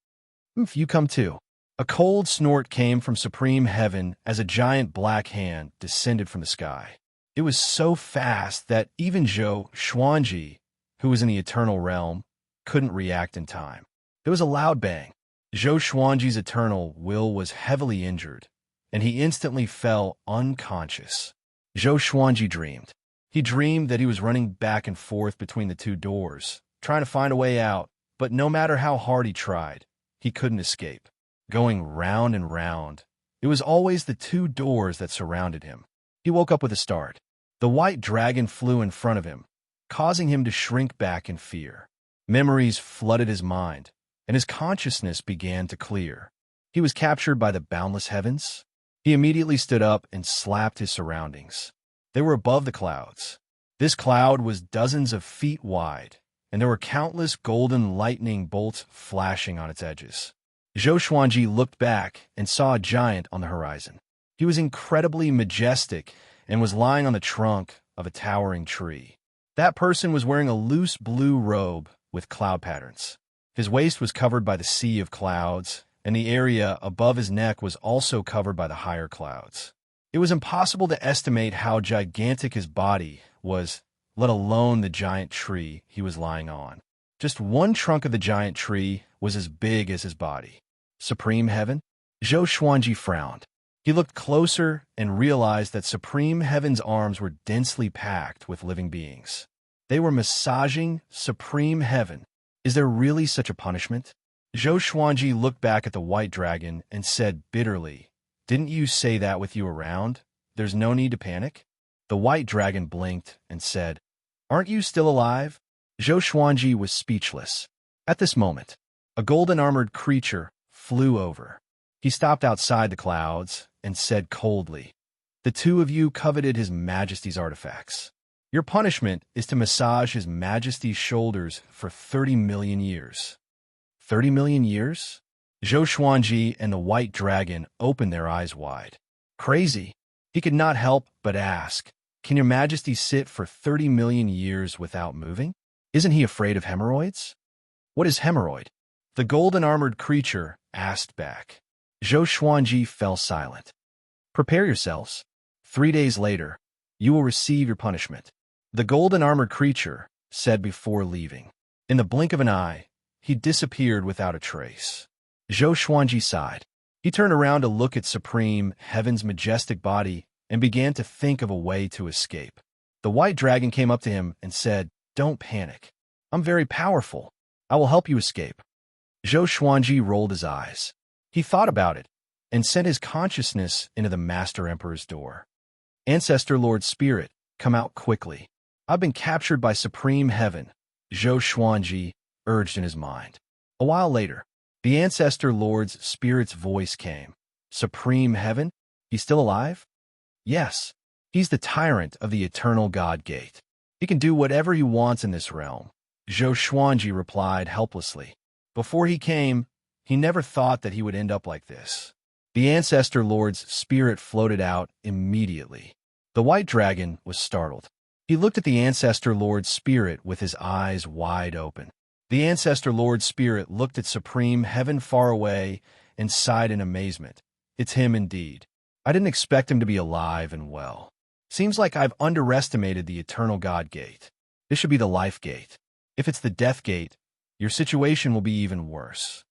[SPEAKER 1] You come too. A cold snort came from supreme heaven as a giant black hand descended from the sky. It was so fast that even Zhou Xuanji, who was in the eternal realm, couldn't react in time. There was a loud bang. Zhou Xuanji's eternal will was heavily injured, and he instantly fell unconscious. Zhou Xuanji dreamed. He dreamed that he was running back and forth between the two doors, trying to find a way out, but no matter how hard he tried, he couldn't escape. Going round and round, it was always the two doors that surrounded him. He woke up with a start. The white dragon flew in front of him, causing him to shrink back in fear. Memories flooded his mind, and his consciousness began to clear. He was captured by the boundless heavens. He immediately stood up and slapped his surroundings. They were above the clouds. This cloud was dozens of feet wide, and there were countless golden lightning bolts flashing on its edges. Zhou Xuanji looked back and saw a giant on the horizon. He was incredibly majestic and was lying on the trunk of a towering tree. That person was wearing a loose blue robe with cloud patterns. His waist was covered by the sea of clouds, and the area above his neck was also covered by the higher clouds. It was impossible to estimate how gigantic his body was, let alone the giant tree he was lying on. Just one trunk of the giant tree was as big as his body. Supreme heaven? Zhou Xuanji frowned. He looked closer and realized that supreme heaven's arms were densely packed with living beings. They were massaging supreme heaven. Is there really such a punishment? Zhou Xuanji looked back at the white dragon and said bitterly, "Didn't you say that with you around? There's no need to panic?" The white dragon blinked and said, "Aren't you still alive?" Zhou Xuanji was speechless. At this moment, a golden-armored creature flew over. He stopped outside the clouds and said coldly, "The two of you coveted His Majesty's artifacts. Your punishment is to massage His Majesty's shoulders for 30 million years." 30 million years? Zhou Xuanji and the white dragon opened their eyes wide. Crazy. He could not help but ask, "Can Your Majesty sit for 30 million years without moving? Isn't he afraid of hemorrhoids?" "What is hemorrhoid?" the golden-armored creature asked back. Zhou Xuanji fell silent. "Prepare yourselves. 3 days later, you will receive your punishment," the golden-armored creature said before leaving. In the blink of an eye, he disappeared without a trace. Zhou Xuanji sighed. He turned around to look at Supreme Heaven's majestic body and began to think of a way to escape. The white dragon came up to him and said, Don't panic. I'm very powerful. I will help you escape. Zhou Xuanji rolled his eyes. He thought about it and sent his consciousness into the Master Emperor's door. Ancestor Lord Spirit, come out quickly. I've been captured by Supreme Heaven, Zhou Xuanji urged in his mind. A while later, the Ancestor Lord's Spirit's voice came. Supreme Heaven? He's still alive? Yes. He's the tyrant of the Eternal God Gate. He can do whatever he wants in this realm, Zhou Xuanji replied helplessly. Before he came, he never thought that he would end up like this. The Ancestor Lord's spirit floated out immediately. The white dragon was startled. He looked at the Ancestor Lord's spirit with his eyes wide open. The Ancestor Lord's spirit looked at Supreme Heaven far away and sighed in amazement. It's him indeed. I didn't expect him to be alive and well. Seems like I've underestimated the Eternal God Gate. This should be the Life Gate. If it's the Death Gate, your situation will be even worse.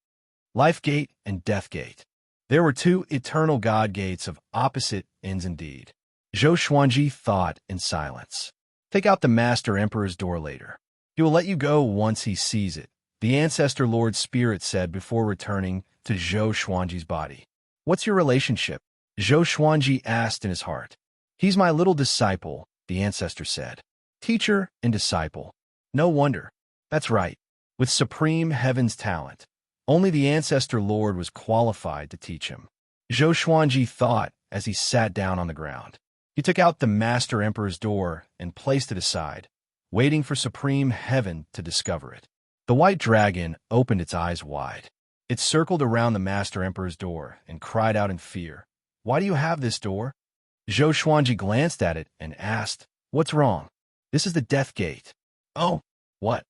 [SPEAKER 1] Life Gate and Death Gate. There were two Eternal God Gates of opposite ends indeed. Zhou Xuanji thought in silence. Take out the Master Emperor's door later. He will let you go once he sees it, the Ancestor Lord's spirit said before returning to Zhou Xuanji's body. What's your relationship? Zhou Xuanji asked in his heart. He's my little disciple, the Ancestor said. Teacher and disciple. No wonder. That's right. With Supreme Heaven's talent, only the Ancestor Lord was qualified to teach him. Zhou Xuanji thought as he sat down on the ground. He took out the Master Emperor's door and placed it aside, waiting for Supreme Heaven to discover it. The white dragon opened its eyes wide. It circled around the Master Emperor's door and cried out in fear. Why do you have this door? Zhou Xuanji glanced at it and asked, What's wrong? This is the Death Gate. Oh, what?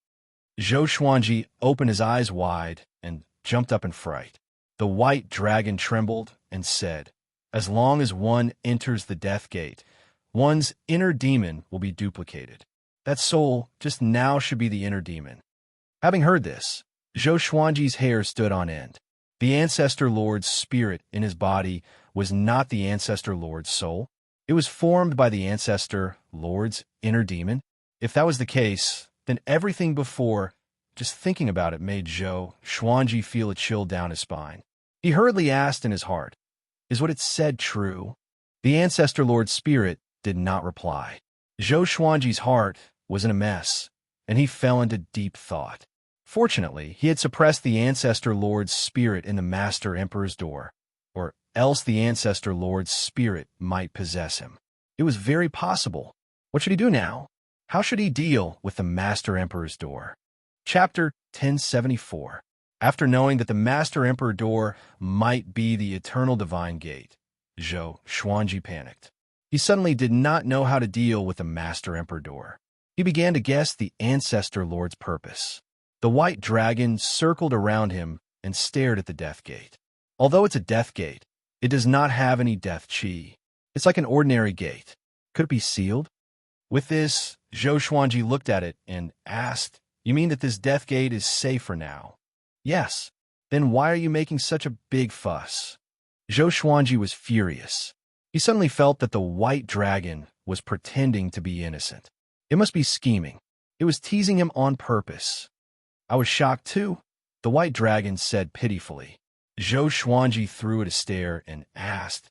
[SPEAKER 1] Zhou Xuanji opened his eyes wide and jumped up in fright. The white dragon trembled and said, As long as one enters the Death Gate, one's inner demon will be duplicated. That soul just now should be the inner demon. Having heard this, Zhou Xuanji's hair stood on end. The Ancestor Lord's spirit in his body was not the Ancestor Lord's soul. It was formed by the Ancestor Lord's inner demon. If that was the case, then everything before, just thinking about it, made Zhou Xuanji feel a chill down his spine. He hurriedly asked in his heart, Is what it said true? The Ancestor Lord's spirit did not reply. Zhou Xuanji's heart was in a mess, and he fell into deep thought. Fortunately, he had suppressed the Ancestor Lord's spirit in the Master Emperor's door, or else the Ancestor Lord's spirit might possess him. It was very possible. What should he do now? How should he deal with the Master Emperor's door? Chapter 1074. After knowing that the Master Emperor door might be the Eternal Divine Gate, Zhou Xuanji panicked. He suddenly did not know how to deal with the Master Emperor door. He began to guess the Ancestor Lord's purpose. The white dragon circled around him and stared at the Death Gate. Although it's a Death Gate, it does not have any death chi. It's like an ordinary gate. Could it be sealed? With this, Zhou Xuanji looked at it and asked, You mean that this Death Gate is safe for now? Yes. Then why are you making such a big fuss? Zhou Xuanji was furious. He suddenly felt that the white dragon was pretending to be innocent. It must be scheming. It was teasing him on purpose. I was shocked too, the white dragon said pitifully. Zhou Xuanji threw it a stare and asked,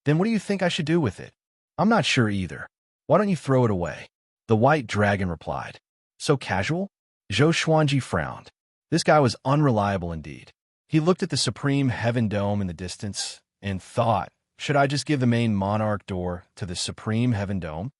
[SPEAKER 1] Then what do you think I should do with it? I'm not sure either. Why don't you throw it away? The white dragon replied. So casual? Zhou Xuanji frowned. This guy was unreliable indeed. He looked at the Supreme Heaven Dome in the distance and thought, Should I just give the main monarch door to the Supreme Heaven Dome?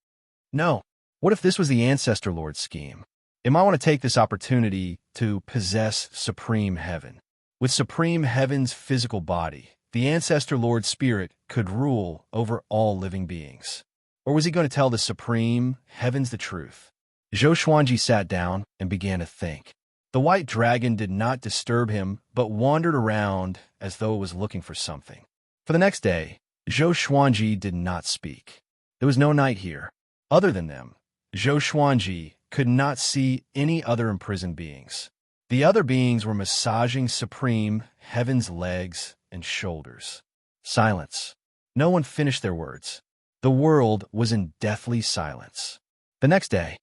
[SPEAKER 1] No. What if this was the Ancestor Lord's scheme? It might want to take this opportunity to possess Supreme Heaven. With Supreme Heaven's physical body, the Ancestor Lord's spirit could rule over all living beings. Or was he going to tell the Supreme Heavens the truth? Zhou Xuanji sat down and began to think. The white dragon did not disturb him, but wandered around as though it was looking for something. For the next day, Zhou Xuanji did not speak. There was no night here. Other than them, Zhou Xuanji could not see any other imprisoned beings. The other beings were massaging Supreme Heaven's legs and shoulders. Silence. No one finished their words. The world was in deathly silence. The next day,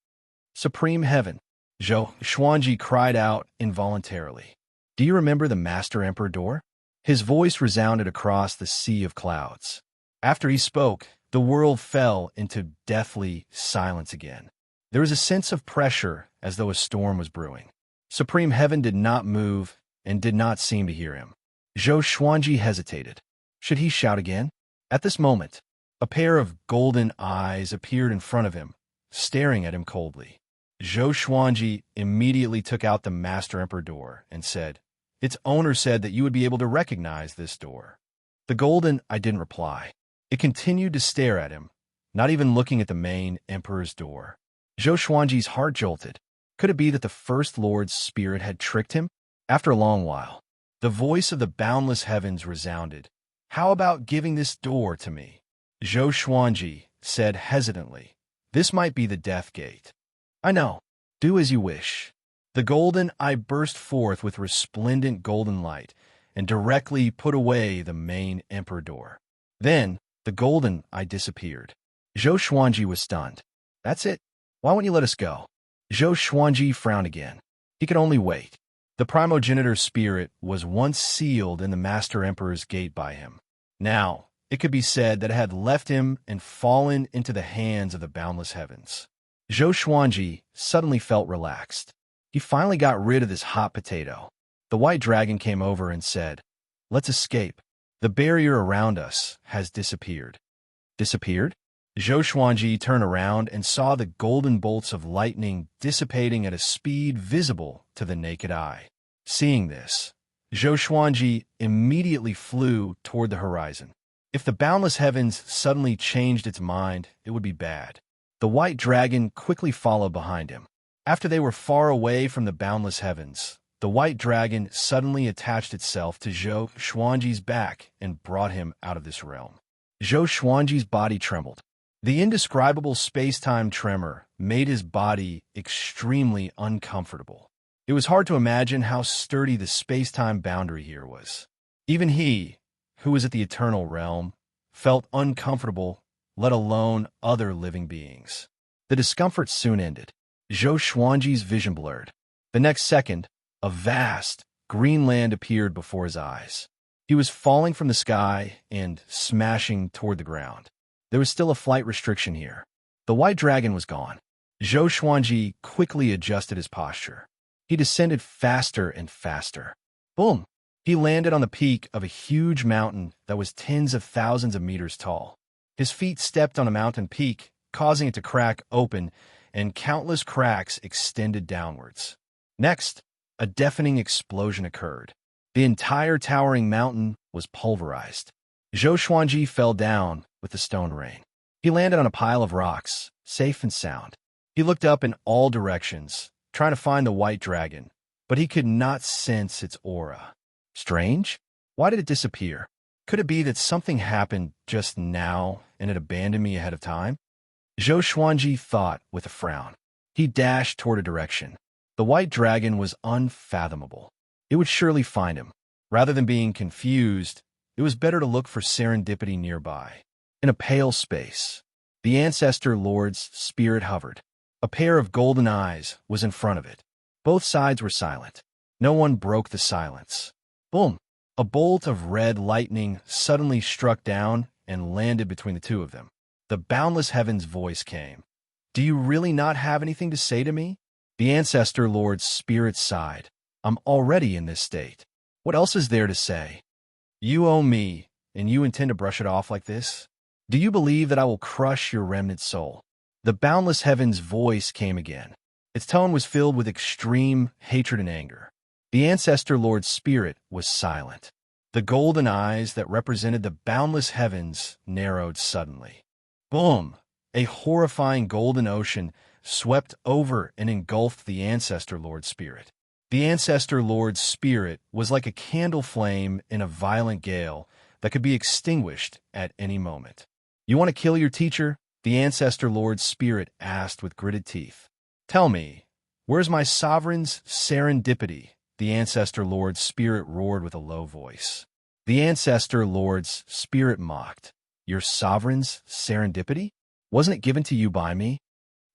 [SPEAKER 1] Supreme Heaven, Zhou Xuanji cried out involuntarily. Do you remember the Master Emperor door? His voice resounded across the sea of clouds. After he spoke, the world fell into deathly silence again. There was a sense of pressure as though a storm was brewing. Supreme Heaven did not move and did not seem to hear him. Zhou Xuanji hesitated. Should he shout again? At this moment, a pair of golden eyes appeared in front of him, staring at him coldly. Zhou Xuanji immediately took out the Master Emperor door and said, Its owner said that you would be able to recognize this door. The golden eye didn't reply. It continued to stare at him, not even looking at the main Emperor's door. Zhou Xuanji's heart jolted. Could it be that the First Lord's spirit had tricked him? After a long while, the voice of the boundless heavens resounded. How about giving this door to me? Zhou Xuanji said hesitantly. This might be the death gate. I know. Do as you wish. The golden eye burst forth with resplendent golden light and directly put away the main Emperor door. Then, the golden eye disappeared. Zhou Xuanji was stunned. That's it. Why won't you let us go? Zhou Xuanji frowned again. He could only wait. The primogenitor spirit was once sealed in the Master Emperor's gate by him. Now, it could be said that it had left him and fallen into the hands of the boundless heavens. Zhou Xuanji suddenly felt relaxed. He finally got rid of this hot potato. The white dragon came over and said, Let's escape. The barrier around us has disappeared. Disappeared? Zhou Xuanji turned around and saw the golden bolts of lightning dissipating at a speed visible to the naked eye. Seeing this, Zhou Xuanji immediately flew toward the horizon. If the boundless heavens suddenly changed its mind, it would be bad. The white dragon quickly followed behind him. After they were far away from the boundless heavens, the white dragon suddenly attached itself to Zhou Xuanji's back and brought him out of this realm. Zhou Xuanji's body trembled. The indescribable space-time tremor made his body extremely uncomfortable. It was hard to imagine how sturdy the space-time boundary here was. Even he, who was at the eternal realm, felt uncomfortable, let alone other living beings. The discomfort soon ended. Zhou Xuanji's vision blurred. The next second, a vast, green land appeared before his eyes. He was falling from the sky and smashing toward the ground. There was still a flight restriction here. The white dragon was gone. Zhou Xuanji quickly adjusted his posture. He descended faster and faster. Boom! He landed on the peak of a huge mountain that was tens of thousands of meters tall. His feet stepped on a mountain peak, causing it to crack open, and countless cracks extended downwards. Next, a deafening explosion occurred. The entire towering mountain was pulverized. Zhou Xuanji fell down with the stone rain. He landed on a pile of rocks, safe and sound. He looked up in all directions, trying to find the white dragon, but he could not sense its aura. Strange? Why did it disappear? Could it be that something happened just now and it abandoned me ahead of time? Zhou Xuanji thought with a frown. He dashed toward a direction. The white dragon was unfathomable. It would surely find him. Rather than being confused, it was better to look for serendipity nearby. In a pale space, the Ancestor Lord's spirit hovered. A pair of golden eyes was in front of it. Both sides were silent. No one broke the silence. Boom! A bolt of red lightning suddenly struck down and landed between the two of them. The boundless heaven's voice came. Do you really not have anything to say to me? The Ancestor Lord's spirit sighed. I'm already in this state. What else is there to say? You owe me, and you intend to brush it off like this? Do you believe that I will crush your remnant soul? The boundless heaven's voice came again. Its tone was filled with extreme hatred and anger. The Ancestor Lord's spirit was silent. The golden eyes that represented the boundless heavens narrowed suddenly. Boom! A horrifying golden ocean swept over and engulfed the Ancestor Lord's spirit. The Ancestor Lord's spirit was like a candle flame in a violent gale that could be extinguished at any moment. You want to kill your teacher? The Ancestor Lord's spirit asked with gritted teeth. Tell me, where's my sovereign's serendipity? The Ancestor Lord's spirit roared with a low voice. The Ancestor Lord's spirit mocked. Your sovereign's serendipity? Wasn't it given to you by me?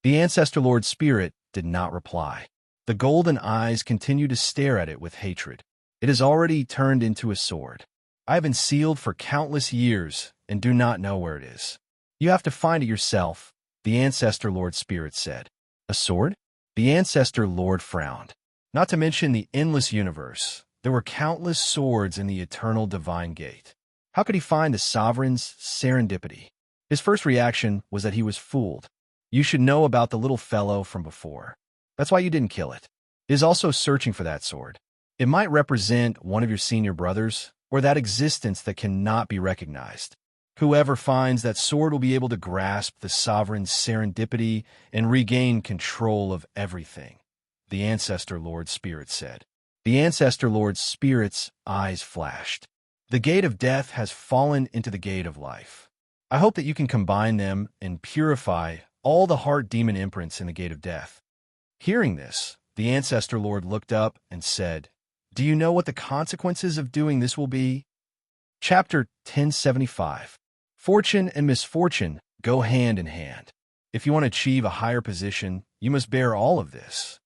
[SPEAKER 1] The Ancestor Lord's spirit did not reply. The golden eyes continue to stare at it with hatred. It has already turned into a sword. I have been sealed for countless years and do not know where it is. You have to find it yourself, the Ancestor Lord Spirit said. A sword? The Ancestor Lord frowned. Not to mention the endless universe. There were countless swords in the eternal divine gate. How could he find the sovereign's serendipity? His first reaction was that he was fooled. You should know about the little fellow from before. That's why you didn't kill it. It is also searching for that sword. It might represent one of your senior brothers, or that existence that cannot be recognized. Whoever finds that sword will be able to grasp the sovereign's serendipity and regain control of everything, the Ancestor Lord Spirit said. The Ancestor Lord Spirit's eyes flashed. The gate of death has fallen into the gate of life. I hope that you can combine them and purify all the heart demon imprints in the gate of death. Hearing this, the Ancestor Lord looked up and said, Do you know what the consequences of doing this will be? Chapter 1075. Fortune and misfortune go hand in hand. If you want to achieve a higher position, you must bear all of this.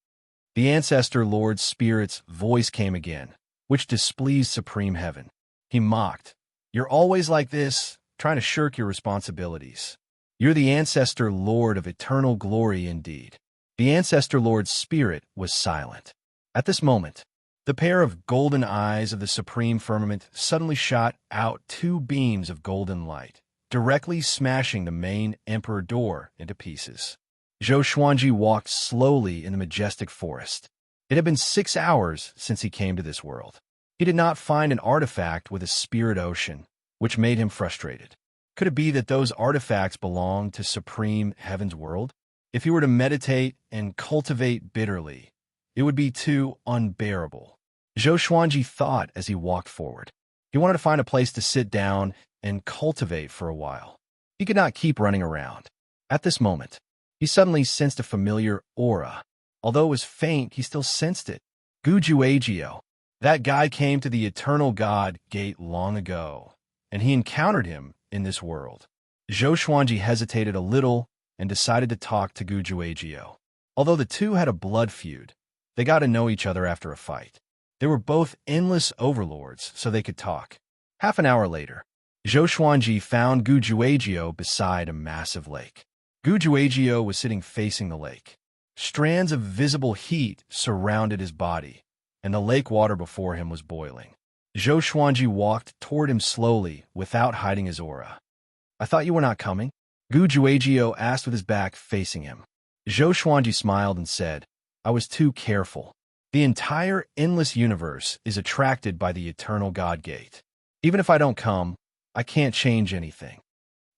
[SPEAKER 1] The Ancestor Lord Spirit's voice came again, which displeased Supreme Heaven. He mocked, You're always like this, trying to shirk your responsibilities. You're the Ancestor Lord of eternal glory indeed. The Ancestor Lord Spirit was silent. At this moment, the pair of golden eyes of the supreme firmament suddenly shot out two beams of golden light, directly smashing the main emperor door into pieces. Zhou Xuanji walked slowly in the majestic forest. It had been 6 hours since he came to this world. He did not find an artifact with a spirit ocean, which made him frustrated. Could it be that those artifacts belonged to Supreme Heaven's world? If he were to meditate and cultivate bitterly, it would be too unbearable. Zhou Xuanji thought as he walked forward. He wanted to find a place to sit down and cultivate for a while. He could not keep running around. At this moment, he suddenly sensed a familiar aura. Although it was faint, he still sensed it. Gujuagio. That guy came to the Eternal God Gate long ago, and he encountered him in this world. Zhou Xuanji hesitated a little and decided to talk to Gujuagio. Although the two had a blood feud, they got to know each other after a fight. They were both endless overlords, so they could talk. Half an hour later, Zhou Xuanji found Gujuagio beside a massive lake. Gujuagio was sitting facing the lake. Strands of visible heat surrounded his body, and the lake water before him was boiling. Zhou Xuanji walked toward him slowly, without hiding his aura. I thought you were not coming? Gujuagio asked with his back facing him. Zhou Xuanji smiled and said, I was too careful. The entire endless universe is attracted by the Eternal God Gate. Even if I don't come, I can't change anything.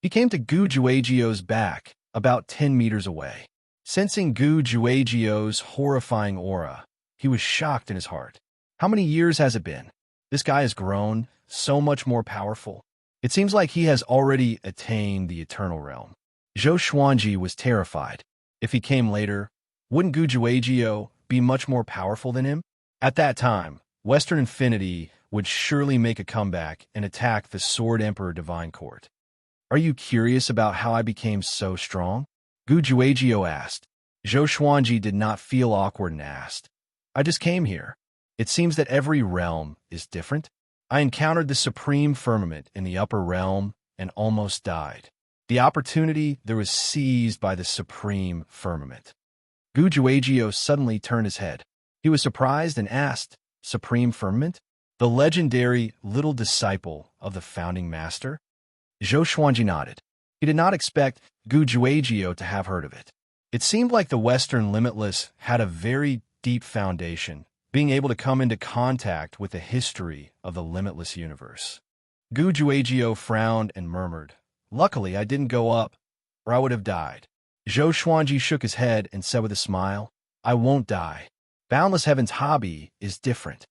[SPEAKER 1] He came to Gujuagio's back, about 10 meters away. Sensing Gujuagio's horrifying aura, he was shocked in his heart. How many years has it been? This guy has grown, so much more powerful. It seems like he has already attained the eternal realm. Zhou Xuanji was terrified. If he came later, wouldn't Gujuagio be much more powerful than him? At that time, Western Infinity would surely make a comeback and attack the Sword Emperor Divine Court. Are you curious about how I became so strong? Gujuagio asked. Zhou Xuanji did not feel awkward and asked, I just came here. It seems that every realm is different. I encountered the supreme firmament in the upper realm and almost died. The opportunity there was seized by the supreme firmament. Gujuagio suddenly turned his head. He was surprised and asked, Supreme firmament? The legendary little disciple of the founding master? Zhou Xuanji nodded. He did not expect Gujuagio to have heard of it. It seemed like the Western Limitless had a very deep foundation, being able to come into contact with the history of the limitless universe. Gujuagio frowned and murmured, Luckily, I didn't go up, or I would have died. Zhou Xuanji shook his head and said with a smile, I won't die. Boundless Heaven's hobby is different.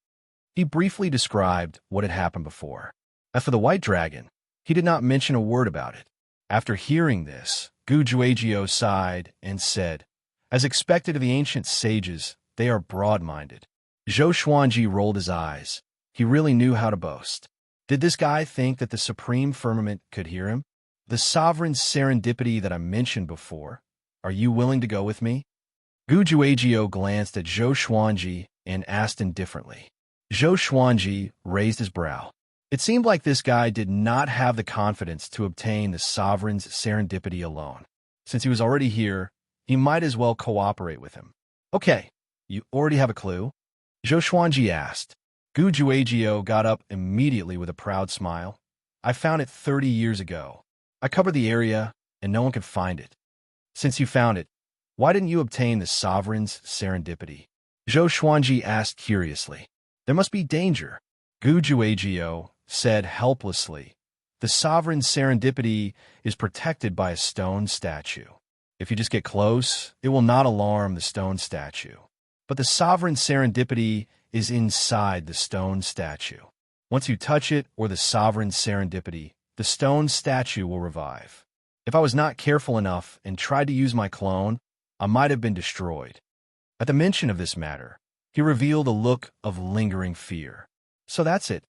[SPEAKER 1] He briefly described what had happened before. As for the White Dragon, he did not mention a word about it. After hearing this, Gujuagio sighed and said, As expected of the ancient sages, they are broad-minded. Zhou Xuanji rolled his eyes. He really knew how to boast. Did this guy think that the supreme firmament could hear him? The sovereign serendipity that I mentioned before. Are you willing to go with me? Gu Juejiao glanced at Zhou Xuanji and asked indifferently. Zhou Xuanji raised his brow. It seemed like this guy did not have the confidence to obtain the sovereign's serendipity alone. Since he was already here, he might as well cooperate with him. Okay, you already have a clue? Zhou Xuanji asked. Gu Juejiao got up immediately with a proud smile. I found it 30 years ago. I covered the area, and no one could find it. Since you found it, why didn't you obtain the sovereign's serendipity? Zhou Xuanji asked curiously. There must be danger. Gu Juejiao said helplessly. The sovereign's serendipity is protected by a stone statue. If you just get close, it will not alarm the stone statue. But the sovereign's serendipity is inside the stone statue. Once you touch it or the sovereign's serendipity, the stone statue will revive. If I was not careful enough and tried to use my clone, I might have been destroyed. At the mention of this matter, he revealed a look of lingering fear. So that's it.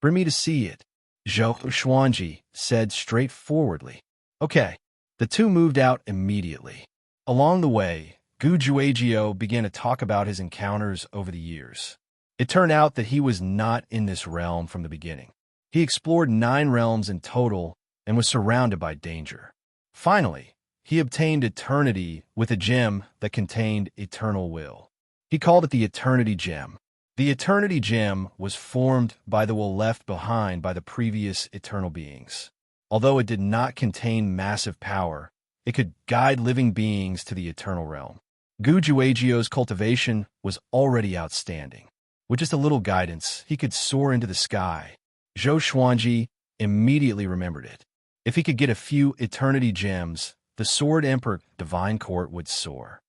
[SPEAKER 1] Bring me to see it, Zhou Xuanji said straightforwardly. Okay. The two moved out immediately. Along the way, Gu Juejiao began to talk about his encounters over the years. It turned out that he was not in this realm from the beginning. He explored 9 realms in total and was surrounded by danger. Finally, he obtained eternity with a gem that contained eternal will. He called it the Eternity Gem. The Eternity Gem was formed by the will left behind by the previous eternal beings. Although it did not contain massive power, it could guide living beings to the eternal realm. Gu Juejiao's cultivation was already outstanding. With just a little guidance, he could soar into the sky. Zhou Xuanji immediately remembered it. If he could get a few eternity gems, the Sword Emperor Divine Court would soar.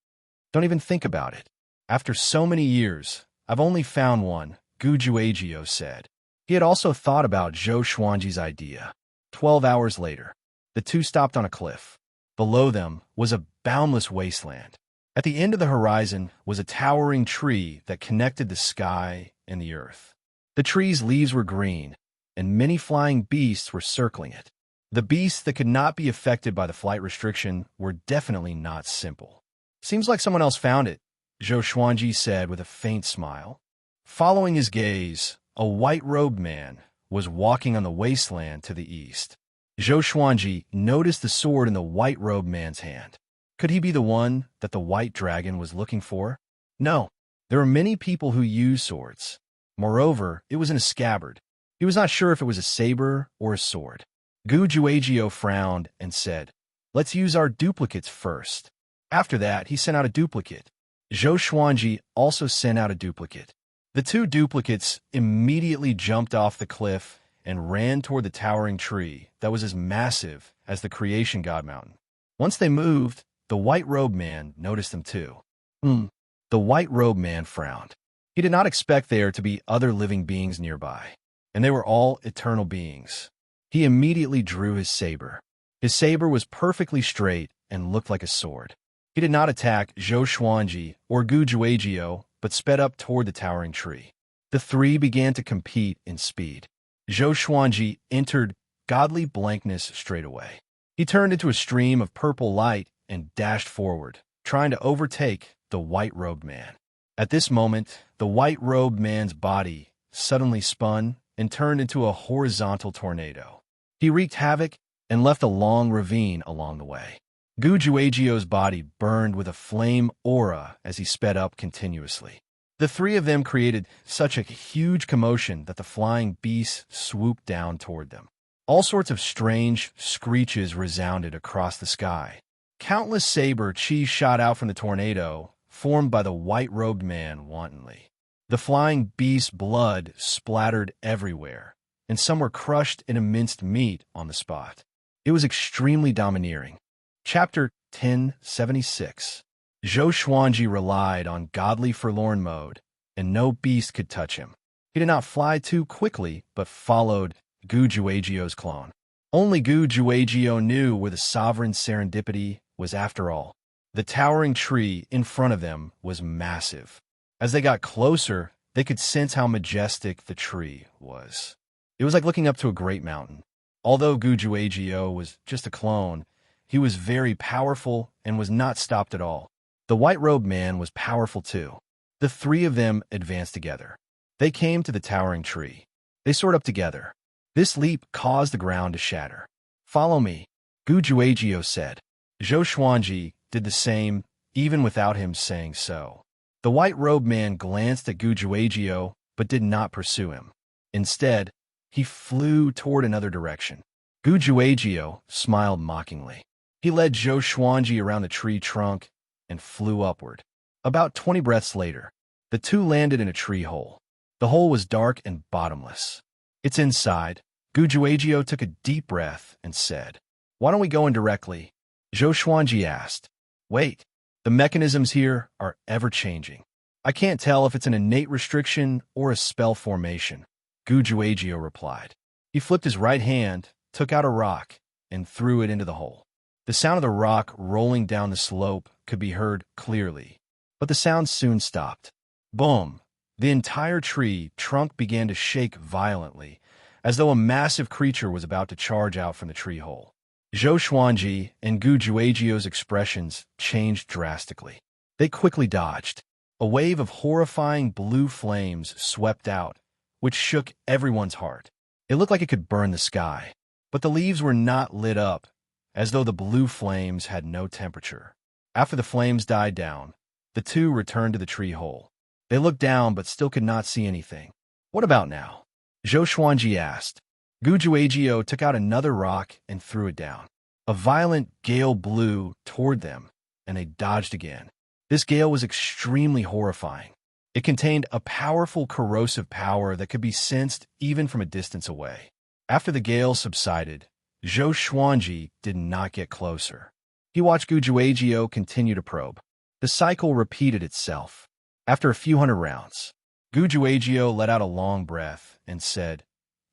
[SPEAKER 1] Don't even think about it. After so many years, I've only found one, Gu Juejiao said. He had also thought about Zhou Xuanji's idea. 12 hours later, the two stopped on a cliff. Below them was a boundless wasteland. At the end of the horizon was a towering tree that connected the sky and the earth. The tree's leaves were green, and many flying beasts were circling it. The beasts that could not be affected by the flight restriction were definitely not simple. Seems like someone else found it, Zhou Xuanji said with a faint smile. Following his gaze, a white-robed man was walking on the wasteland to the east. Zhou Xuanji noticed the sword in the white-robed man's hand. Could he be the one that the white dragon was looking for? No, there are many people who use swords. Moreover, it was in a scabbard. He was not sure if it was a saber or a sword. Gu Juejiao frowned and said, "Let's use our duplicates first." After that, he sent out a duplicate. Zhou Xuanji also sent out a duplicate. The two duplicates immediately jumped off the cliff and ran toward the towering tree that was as massive as the creation god mountain. Once they moved, the white-robed man noticed them too. The white-robed man frowned. He did not expect there to be other living beings nearby, and they were all eternal beings. He immediately drew his saber. His saber was perfectly straight and looked like a sword. He did not attack Zhou Xuanji or Gu Juejiao, but sped up toward the towering tree. The three began to compete in speed. Zhou Xuanji entered godly blankness straight away. He turned into a stream of purple light and dashed forward, trying to overtake the white-robed man. At this moment, the white-robed man's body suddenly spun and turned into a horizontal tornado. He wreaked havoc and left a long ravine along the way. Gu Juejiao's body burned with a flame aura as he sped up continuously. The three of them created such a huge commotion that the flying beasts swooped down toward them. All sorts of strange screeches resounded across the sky. Countless saber chi shot out from the tornado, formed by the white-robed man wantonly. The flying beast's blood splattered everywhere, and some were crushed into minced meat on the spot. It was extremely domineering. Chapter 1076. Zhou Xuanji relied on godly forlorn mode, and no beast could touch him. He did not fly too quickly, but followed Gu Juejiao's clone. Only Gu Juejiao knew where the sovereign serendipity was after all. The towering tree in front of them was massive. As they got closer, they could sense how majestic the tree was. It was like looking up to a great mountain. Although Gu Juejiao was just a clone, he was very powerful and was not stopped at all. The white-robed man was powerful too. The three of them advanced together. They came to the towering tree. They soared up together. This leap caused the ground to shatter. "Follow me," Gu Juejiu said. Zhou Xuanji did the same, even without him saying so. The white-robed man glanced at Gu Juejiu, but did not pursue him. Instead, he flew toward another direction. Gu Juejiu smiled mockingly. He led Zhou Xuanji around the tree trunk and flew upward. About 20 breaths later, the two landed in a tree hole. The hole was dark and bottomless. It's inside. Gu Juejiu took a deep breath and said, "Why don't we go in directly?" Zhou Xuanji asked. "Wait. The mechanisms here are ever-changing. I can't tell if it's an innate restriction or a spell formation," Gu Juejiu replied. He flipped his right hand, took out a rock, and threw it into the hole. The sound of the rock rolling down the slope could be heard clearly, but the sound soon stopped. Boom! The entire tree trunk began to shake violently, as though a massive creature was about to charge out from the tree hole. Zhou Xuanji and Gu Juejiu's expressions changed drastically. They quickly dodged. A wave of horrifying blue flames swept out, which shook everyone's heart. It looked like it could burn the sky, but the leaves were not lit up, as though the blue flames had no temperature. After the flames died down, the two returned to the tree hole. They looked down but still could not see anything. "What about now?" Zhou Xuanji asked. Gu Juejiu took out another rock and threw it down. A violent gale blew toward them, and they dodged again. This gale was extremely horrifying. It contained a powerful corrosive power that could be sensed even from a distance away. After the gale subsided, Zhou Xuanji did not get closer. He watched Gu Juejiu continue to probe. The cycle repeated itself. After a few hundred rounds, Gu Juejiu let out a long breath and said,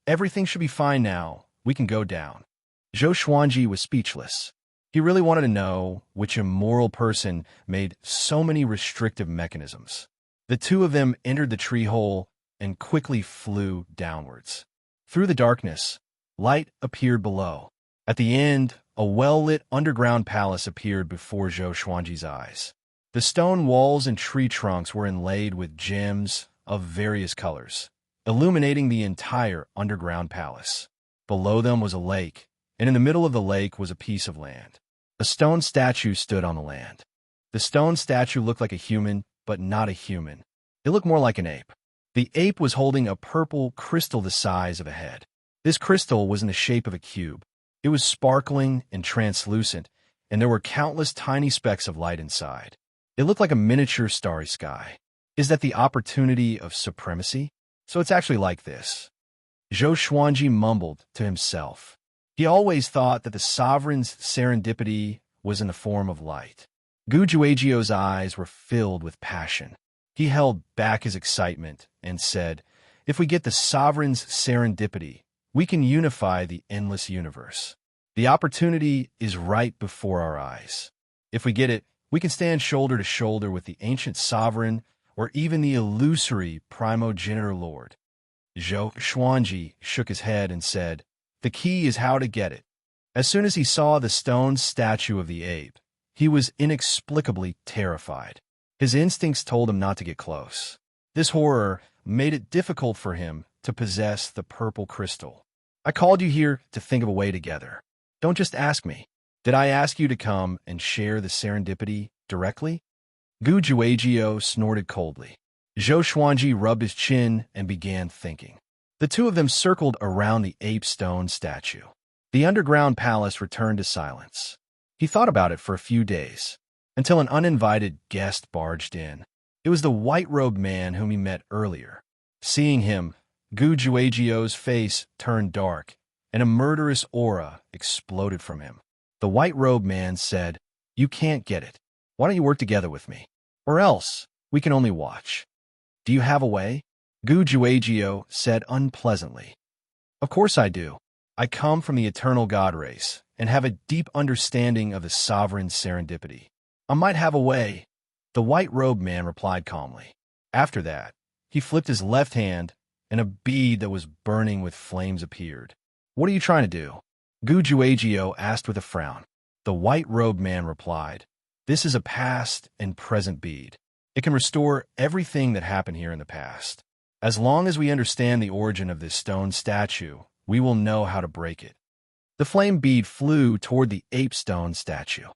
[SPEAKER 1] "Everything should be fine now. We can go down." Zhou Xuanji was speechless. He really wanted to know which immoral person made so many restrictive mechanisms. The two of them entered the tree hole and quickly flew downwards. Through the darkness, light appeared below. At the end, a well-lit underground palace appeared before Zhou Xuanji's eyes. The stone walls and tree trunks were inlaid with gems of various colors, illuminating the entire underground palace. Below them was a lake, and in the middle of the lake was a piece of land. A stone statue stood on the land. The stone statue looked like a human, but not a human. It looked more like an ape. The ape was holding a purple crystal the size of a head. This crystal was in the shape of a cube. It was sparkling and translucent, and there were countless tiny specks of light inside. It looked like a miniature starry sky. Is that the opportunity of supremacy? So it's actually like this. Zhou Xuanji mumbled to himself. He always thought that the sovereign's serendipity was in the form of light. Gu Juejiu's eyes were filled with passion. He held back his excitement and said, "If we get the sovereign's serendipity, we can unify the endless universe. The opportunity is right before our eyes. If we get it, we can stand shoulder to shoulder with the ancient sovereign or even the illusory primogenitor lord." Zhou Xuanji shook his head and said, "The key is how to get it." As soon as he saw the stone statue of the ape, he was inexplicably terrified. His instincts told him not to get close. This horror made it difficult for him to possess the purple crystal. "I called you here to think of a way together. Don't just ask me. Did I ask you to come and share the serendipity directly?" Gu Juejiu snorted coldly. Zhou Xuanji rubbed his chin and began thinking. The two of them circled around the ape stone statue. The underground palace returned to silence. He thought about it for a few days, until an uninvited guest barged in. It was the white-robed man whom he met earlier. Seeing him, Gu Juejiu's face turned dark, and a murderous aura exploded from him. The white-robed man said, "You can't get it. Why don't you work together with me? Or else, we can only watch." "Do you have a way?" Gu Juejiu said unpleasantly. "Of course I do. I come from the eternal god race, and have a deep understanding of the sovereign serendipity. I might have a way," the white-robed man replied calmly. After that, he flipped his left hand, and a bead that was burning with flames appeared. "What are you trying to do?" Gu Juejiu asked with a frown. The white-robed man replied, This is a past and present bead. It can restore everything that happened here in the past. As long as we understand the origin of this stone statue, we will know how to break it. The flame bead flew toward the ape stone statue.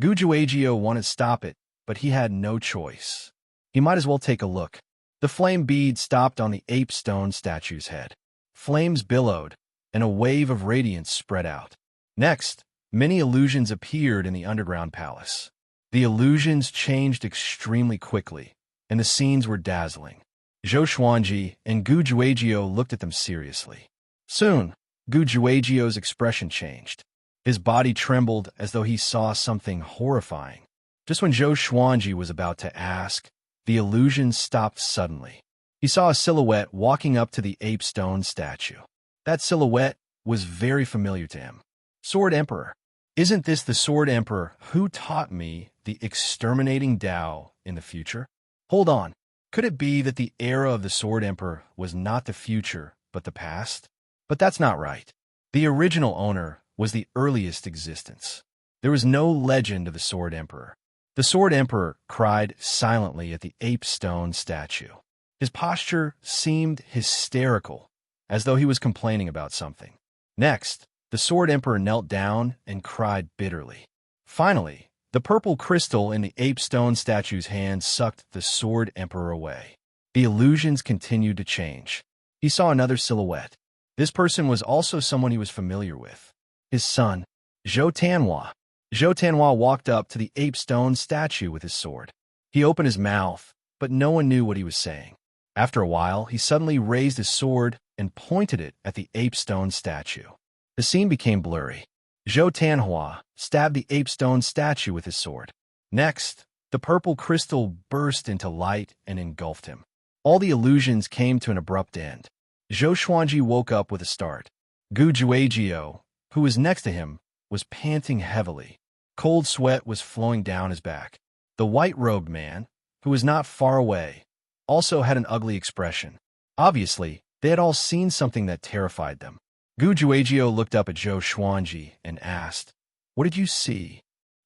[SPEAKER 1] Gujuagio wanted to stop it, but he had no choice. He might as well take a look. The flame bead stopped on the ape stone statue's head. Flames billowed, and a wave of radiance spread out. Next, many illusions appeared in the underground palace. The illusions changed extremely quickly, and the scenes were dazzling. Zhou Xuanji and Gu Juejiao looked at them seriously. Soon, Gu Juejiao's expression changed. His body trembled as though he saw something horrifying. Just when Zhou Xuanji was about to ask, the illusion stopped suddenly. He saw a silhouette walking up to the ape stone statue. That silhouette was very familiar to him. Sword Emperor. Isn't this the Sword Emperor who taught me the exterminating Tao in the future? Hold on. Could it be that the era of the Sword Emperor was not the future, but the past? But that's not right. The original owner was the earliest existence. There was no legend of the Sword Emperor. The Sword Emperor cried silently at the ape stone statue. His posture seemed hysterical, as though he was complaining about something. Next, the Sword Emperor knelt down and cried bitterly. Finally, the purple crystal in the ape stone statue's hand sucked the Sword Emperor away. The illusions continued to change. He saw another silhouette. This person was also someone he was familiar with. His son, Zhou Tianhua. Zhou Tianhua walked up to the ape stone statue with his sword. He opened his mouth, but no one knew what he was saying. After a while, he suddenly raised his sword and pointed it at the ape stone statue. The scene became blurry. Zhou Tianhua stabbed the ape stone statue with his sword. Next, the purple crystal burst into light and engulfed him. All the illusions came to an abrupt end. Zhou Xuanji woke up with a start. Gu Juejiao, who was next to him, was panting heavily. Cold sweat was flowing down his back. The white-robed man, who was not far away, also had an ugly expression. Obviously, they had all seen something that terrified them. Gu Juejiao looked up at Zhou Xuanji and asked, "What did you see?"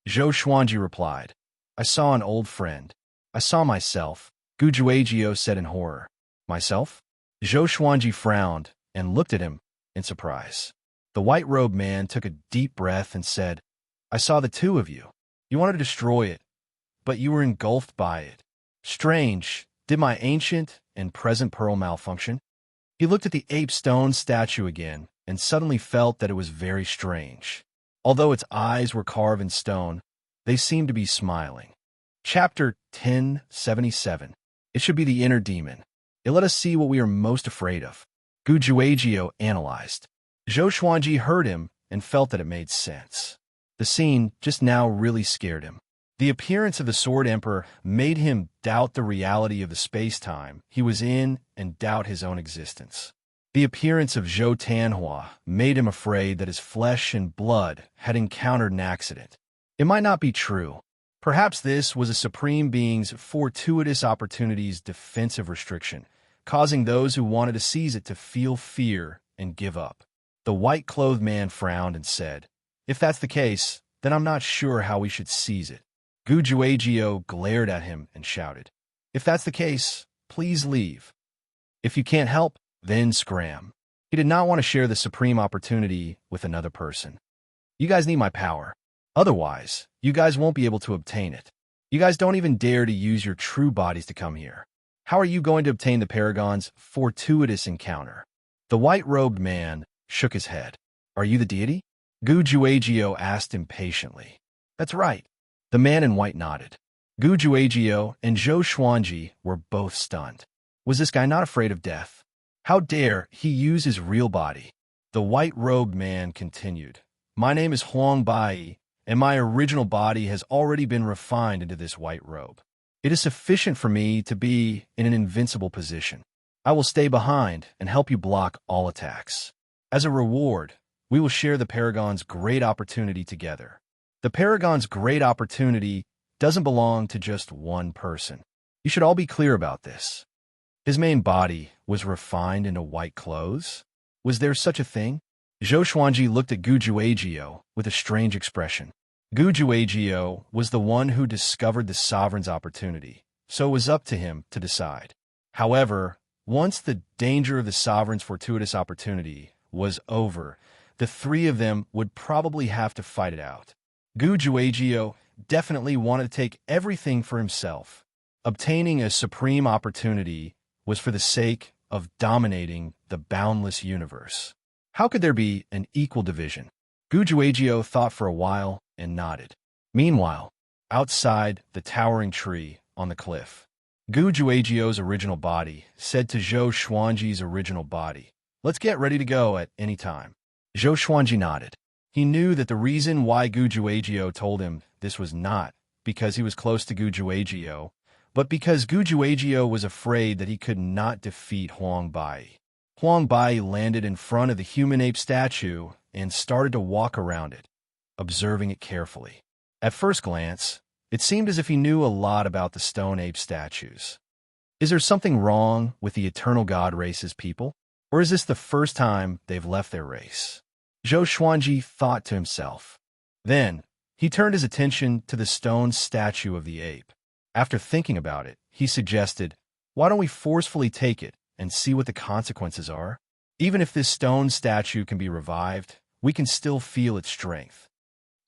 [SPEAKER 1] Zhou Xuanji replied, "I saw an old friend. I saw myself," Gu Juejiao said in horror. "Myself?" Zhou Xuanji frowned and looked at him in surprise. The white-robed man took a deep breath and said, "I saw the two of you. You wanted to destroy it, but you were engulfed by it. Strange, did my ancient and present pearl malfunction?" He looked at the ape stone statue again and suddenly felt that it was very strange. Although its eyes were carved in stone, they seemed to be smiling. Chapter 1077. It should be the inner demon. It let us see what we are most afraid of. Gu Juejiao analyzed. Zhou Xuanji heard him and felt that it made sense. The scene just now really scared him. The appearance of the Sword Emperor made him doubt the reality of the space-time he was in and doubt his own existence. The appearance of Zhou Tianhua made him afraid that his flesh and blood had encountered an accident. It might not be true. Perhaps this was a Supreme Being's fortuitous opportunity's defensive restriction, causing those who wanted to seize it to feel fear and give up. The white-clothed man frowned and said, "If that's the case, then I'm not sure how we should seize it." Gu Juejiao glared at him and shouted, "If that's the case, please leave. If you can't help, then scram." He did not want to share the supreme opportunity with another person. "You guys need my power. Otherwise, you guys won't be able to obtain it. You guys don't even dare to use your true bodies to come here. How are you going to obtain the Paragon's fortuitous encounter?" The white-robed man shook his head. "Are you the deity?" Gu Juejiao asked impatiently. "That's right." The man in white nodded. Gu Juejiao and Zhou Xuanji were both stunned. Was this guy not afraid of death? How dare he use his real body? The white-robed man continued, "My name is Huang Bai, and my original body has already been refined into this white robe. It is sufficient for me to be in an invincible position. I will stay behind and help you block all attacks. As a reward, we will share the Paragon's great opportunity together. The Paragon's great opportunity doesn't belong to just one person. You should all be clear about this." His main body was refined into white clothes? Was there such a thing? Zhou Xuanji looked at Gu Juejiao with a strange expression. Gujuagio was the one who discovered the sovereign's opportunity, so it was up to him to decide. However, once the danger of the sovereign's fortuitous opportunity was over, the three of them would probably have to fight it out. Gujuagio definitely wanted to take everything for himself. Obtaining a supreme opportunity was for the sake of dominating the boundless universe. How could there be an equal division? Gujuagio thought for a while and nodded. Meanwhile, outside the towering tree on the cliff, Gujuagio's original body said to Zhou Xuanji's original body, "Let's get ready to go at any time." Zhou Xuanji nodded. He knew that the reason why Gujuagio told him this was not because he was close to Gujuagio, but because Gujuagio was afraid that he could not defeat Huang Bai. Huang Bai landed in front of the human-ape statue and started to walk around it, observing it carefully. At first glance, it seemed as if he knew a lot about the stone ape statues. Is there something wrong with the eternal god race's people? Or is this the first time they've left their race? Zhou Xuanji thought to himself. Then, he turned his attention to the stone statue of the ape. After thinking about it, he suggested, "Why don't we forcefully take it and see what the consequences are? Even if this stone statue can be revived, we can still feel its strength."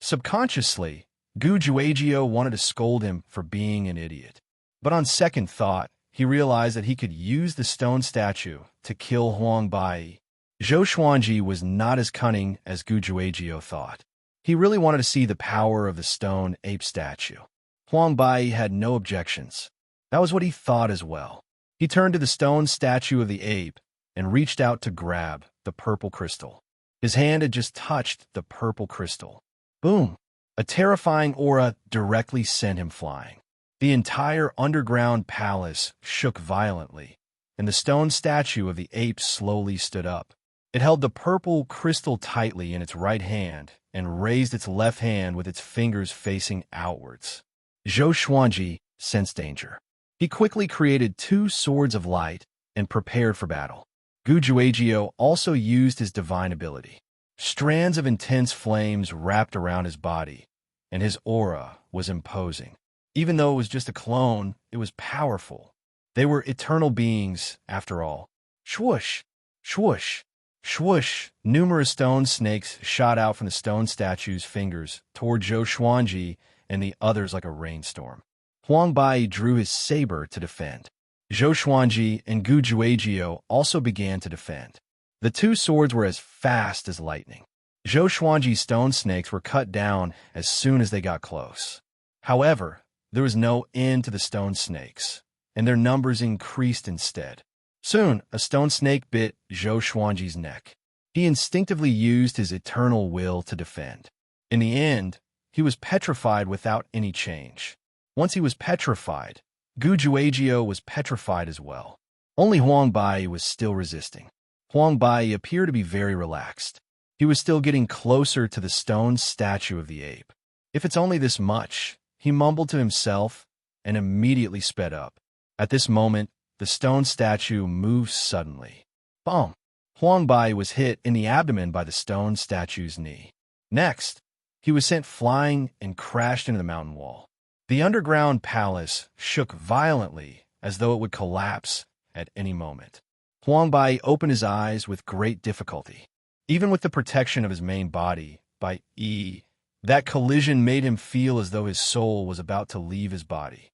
[SPEAKER 1] Subconsciously, Gujuagio wanted to scold him for being an idiot. But on second thought, he realized that he could use the stone statue to kill Huang Bai. Zhou Xuanji was not as cunning as Gujuagio thought. He really wanted to see the power of the stone ape statue. Huang Bai had no objections. That was what he thought as well. He turned to the stone statue of the ape and reached out to grab the purple crystal. His hand had just touched the purple crystal. Boom! A terrifying aura directly sent him flying. The entire underground palace shook violently, and the stone statue of the ape slowly stood up. It held the purple crystal tightly in its right hand and raised its left hand with its fingers facing outwards. Zhou Xuanji sensed danger. He quickly created 2 swords of light and prepared for battle. Gujuagio also used his divine ability. Strands of intense flames wrapped around his body, and his aura was imposing. Even though it was just a clone, it was powerful. They were eternal beings, after all. Swoosh! Swoosh! Swoosh! Numerous stone snakes shot out from the stone statue's fingers toward Zhou Xuanji and the others like a rainstorm. Huang Bai drew his saber to defend. Zhou Xuanji and Gujuagio also began to defend. The 2 swords were as fast as lightning. Zhou Xuanji's stone snakes were cut down as soon as they got close. However, there was no end to the stone snakes, and their numbers increased instead. Soon, a stone snake bit Zhou Xuanji's neck. He instinctively used his eternal will to defend. In the end, he was petrified without any change. Once he was petrified, Gujuagio was petrified as well. Only Huang Bai was still resisting. Huang Bai appeared to be very relaxed. He was still getting closer to the stone statue of the ape. If it's only this much, he mumbled to himself and immediately sped up. At this moment, the stone statue moved suddenly. Boom! Huang Bai was hit in the abdomen by the stone statue's knee. Next, he was sent flying and crashed into the mountain wall. The underground palace shook violently as though it would collapse at any moment. Huang Bai opened his eyes with great difficulty. Even with the protection of his main body, that collision made him feel as though his soul was about to leave his body.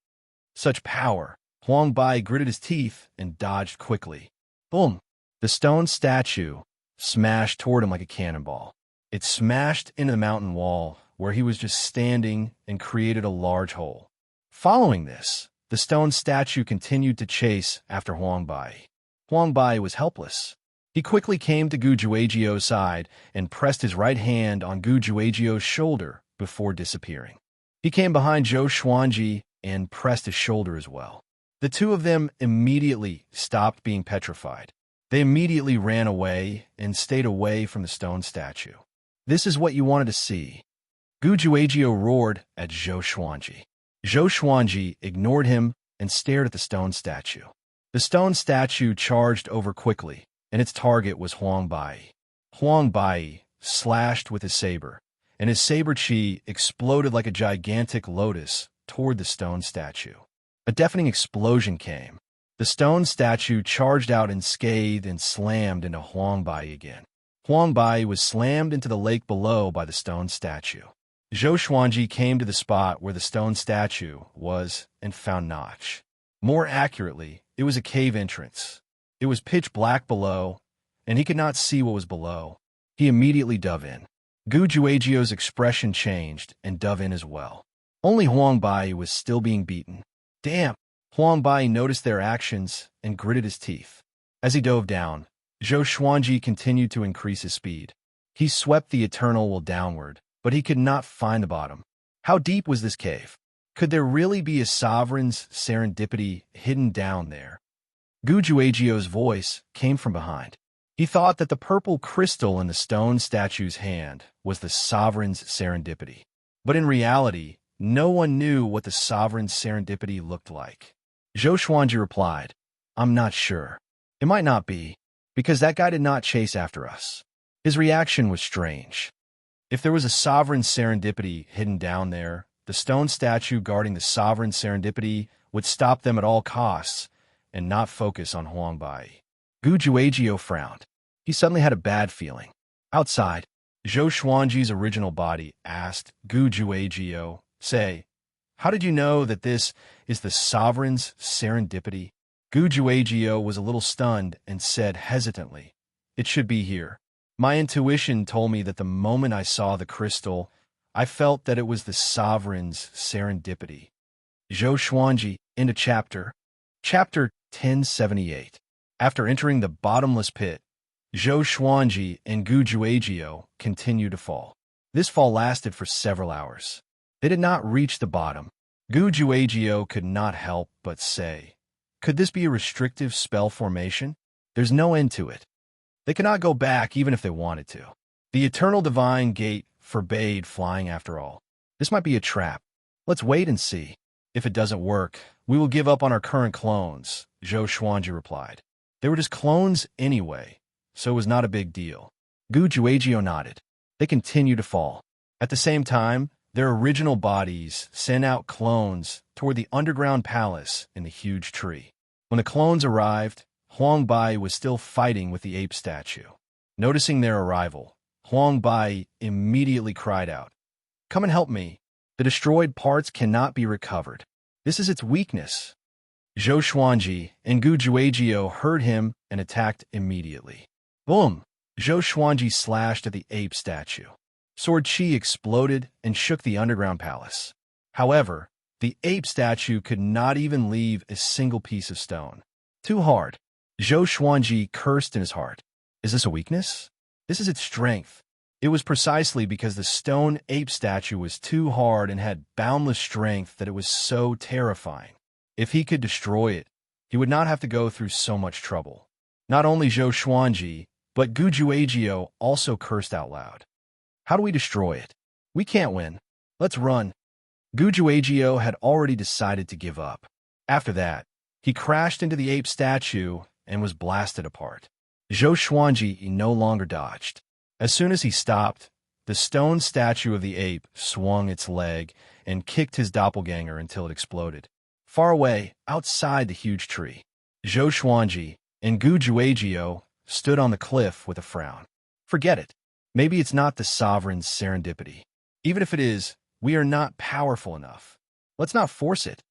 [SPEAKER 1] Such power! Huang Bai gritted his teeth and dodged quickly. Boom! The stone statue smashed toward him like a cannonball. It smashed into the mountain wall where he was just standing and created a large hole. Following this, the stone statue continued to chase after Huang Bai. Huang Bai was helpless. He quickly came to Gujuagio's side and pressed his right hand on Gujuagio's shoulder before disappearing. He came behind Zhou Xuanji and pressed his shoulder as well. The 2 of them immediately stopped being petrified. They immediately ran away and stayed away from the stone statue. This is what you wanted to see. Gujuagio roared at Zhou Xuanji. Zhou Xuanji ignored him and stared at the stone statue. The stone statue charged over quickly, and its target was Huang Bai. Huang Bai slashed with his saber, and his saber chi exploded like a gigantic lotus toward the stone statue. A deafening explosion came. The stone statue charged out unscathed and slammed into Huang Bai again. Huang Bai was slammed into the lake below by the stone statue. Zhou Xuanji came to the spot where the stone statue was and found Notch. More accurately, it was a cave entrance. It was pitch black below, and he could not see what was below. He immediately dove in. Gu Juejiao's expression changed and dove in as well. Only Huang Bai was still being beaten. Damn! Huang Bai noticed their actions and gritted his teeth. As he dove down, Zhou Xuanji continued to increase his speed. He swept the Eternal Will downward, but he could not find the bottom. How deep was this cave? Could there really be a sovereign's serendipity hidden down there? Gu Juejiao's voice came from behind. He thought that the purple crystal in the stone statue's hand was the sovereign's serendipity. But in reality, no one knew what the sovereign's serendipity looked like. Zhou Xuanji replied, "I'm not sure. It might not be, because that guy did not chase after us." His reaction was strange. If there was a sovereign serendipity hidden down there, the stone statue guarding the sovereign serendipity would stop them at all costs and not focus on Huang Bai. Gu Juejiao frowned. He suddenly had a bad feeling. Outside, Zhou Xuanji's original body asked Gu Juejiao, "Say, how did you know that this is the sovereign's serendipity?" Gu Juejiao was a little stunned and said hesitantly, "It should be here. My intuition told me that the moment I saw the crystal, I felt that it was the sovereign's serendipity." Zhou Xuanji, into Chapter 1078. After entering the bottomless pit, Zhou Xuanji and Gu Juejiao continued to fall. This fall lasted for several hours. They did not reach the bottom. Gu Juejiao could not help but say, "Could this be a restrictive spell formation? There's no end to it. They cannot go back even if they wanted to. The Eternal Divine Gate forbade flying after all. This might be a trap. Let's wait and see. If it doesn't work, we will give up on our current clones," Zhou Xuanji replied. They were just clones anyway, so it was not a big deal. Gu Juejiao nodded. They continued to fall. At the same time, their original bodies sent out clones toward the underground palace in the huge tree. When the clones arrived, Huang Bai was still fighting with the ape statue. Noticing their arrival, Huang Bai immediately cried out, "Come and help me. The destroyed parts cannot be recovered. This is its weakness." Zhou Xuanji and Gu Juejiao heard him and attacked immediately. Boom! Zhou Xuanji slashed at the ape statue. Sword chi exploded and shook the underground palace. However, the ape statue could not even leave a single piece of stone. Too hard. Zhou Xuanji cursed in his heart. Is this a weakness? This is its strength. It was precisely because the stone ape statue was too hard and had boundless strength that it was so terrifying. If he could destroy it, he would not have to go through so much trouble. Not only Zhou Xuanji, but Gu Juejiao also cursed out loud. How do we destroy it? We can't win. Let's run. Gu Juejiao had already decided to give up. After that, he crashed into the ape statue and was blasted apart. Zhou Xuanji no longer dodged. As soon as he stopped, the stone statue of the ape swung its leg and kicked his doppelganger until it exploded. Far away, outside the huge tree, Zhou Xuanji and Gu Juejiao stood on the cliff with a frown. Forget it. Maybe it's not the sovereign's serendipity. Even if it is, we are not powerful enough. Let's not force it.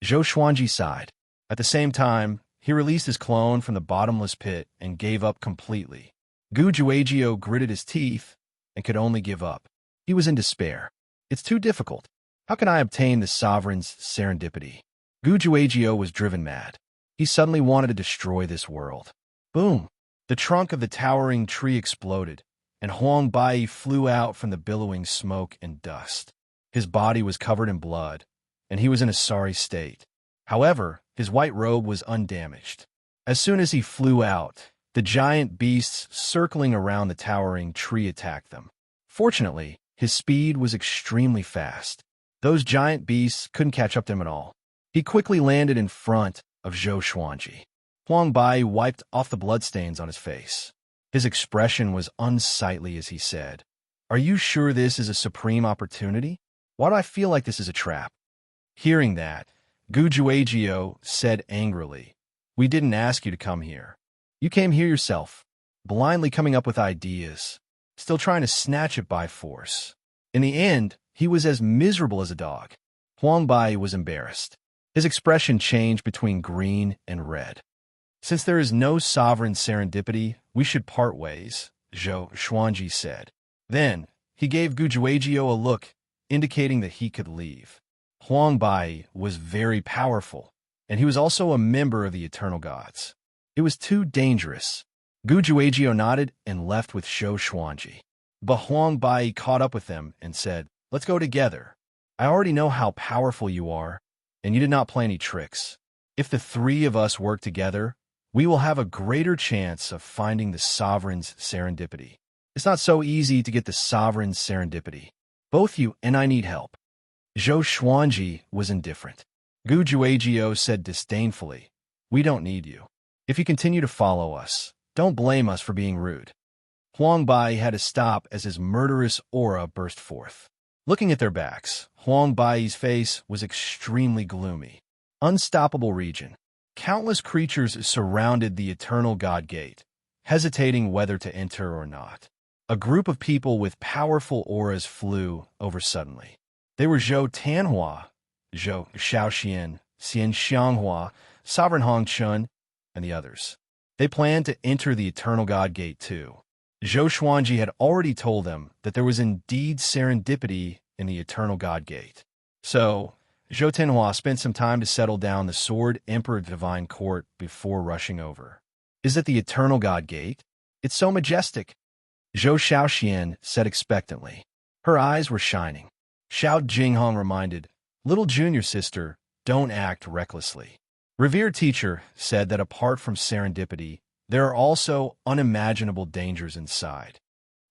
[SPEAKER 1] Zhou Xuanji sighed. At the same time, he released his clone from the bottomless pit and gave up completely. Gu Juejiao gritted his teeth and could only give up. He was in despair. It's too difficult. How can I obtain the sovereign's serendipity? Gu Juejiao was driven mad. He suddenly wanted to destroy this world. Boom! The trunk of the towering tree exploded, and Huang Bai flew out from the billowing smoke and dust. His body was covered in blood, and he was in a sorry state. However, his white robe was undamaged. As soon as he flew out, the giant beasts circling around the towering tree attacked them. Fortunately, his speed was extremely fast. Those giant beasts couldn't catch up to him at all. He quickly landed in front of Zhou Xuanji. Huang Bai wiped off the bloodstains on his face. His expression was unsightly as he said, Are you sure this is a supreme opportunity? Why do I feel like this is a trap? Hearing that, Gujuagio said angrily, "We didn't ask you to come here. You came here yourself, blindly coming up with ideas, still trying to snatch it by force." In the end, he was as miserable as a dog. Huang Bai was embarrassed. His expression changed between green and red. "Since there is no sovereign serendipity, we should part ways," Zhou Xuanji said. Then, he gave Gujuagio a look, indicating that he could leave. Huang Bai was very powerful, and he was also a member of the Eternal Gods. It was too dangerous. Gujuagio nodded and left with Zhou Xuanji. But Huang Bai caught up with them and said, "Let's go together. I already know how powerful you are, and you did not play any tricks. If the three of us work together, we will have a greater chance of finding the sovereign's serendipity. It's not so easy to get the sovereign's serendipity. Both you and I need help." Zhou Xuanji was indifferent. Gujuagio said disdainfully, "We don't need you. If you continue to follow us, don't blame us for being rude." Huang Bai had to stop as his murderous aura burst forth. Looking at their backs, Huang Bai's face was extremely gloomy. Unstoppable region. Countless creatures surrounded the Eternal God Gate, hesitating whether to enter or not. A group of people with powerful auras flew over suddenly. They were Zhou Tanhua, Zhou Shaoxian, Xian Xianghua, Sovereign Hong Chun, and the others. They planned to enter the Eternal God Gate too. Zhou Xuanji had already told them that there was indeed serendipity in the Eternal God Gate. So, Zhou Tanhua spent some time to settle down the Sword Emperor Divine Court before rushing over. "Is it the Eternal God Gate? It's so majestic," Zhou Shaoxian said expectantly. Her eyes were shining. Xiao Jinghong reminded, "Little junior sister, don't act recklessly." Revered teacher said that apart from serendipity, there are also unimaginable dangers inside.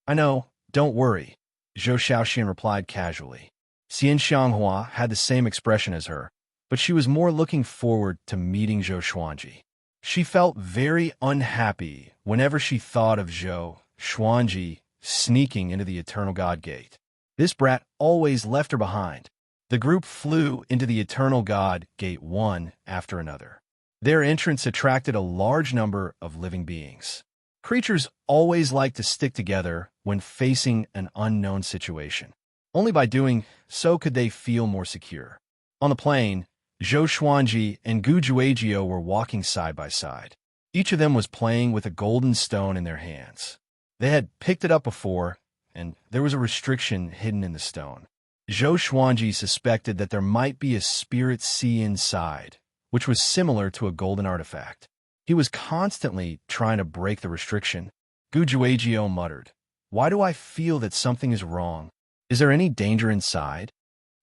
[SPEAKER 1] "I know, don't worry," Zhou Shaoxian replied casually. Xian Xianghua had the same expression as her, but she was more looking forward to meeting Zhou Xuanji. She felt very unhappy whenever she thought of Zhou Xuanji sneaking into the Eternal God Gate. This brat always left her behind. The group flew into the Eternal God Gate one after another. Their entrance attracted a large number of living beings. Creatures always like to stick together when facing an unknown situation. Only by doing so could they feel more secure. On the plain, Zhou Xuanji and Gujuagio were walking side by side. Each of them was playing with a golden stone in their hands. They had picked it up before, and there was a restriction hidden in the stone. Zhou Xuanji suspected that there might be a spirit sea inside, which was similar to a golden artifact. He was constantly trying to break the restriction. Gujuagio muttered, "Why do I feel that something is wrong? Is there any danger inside?"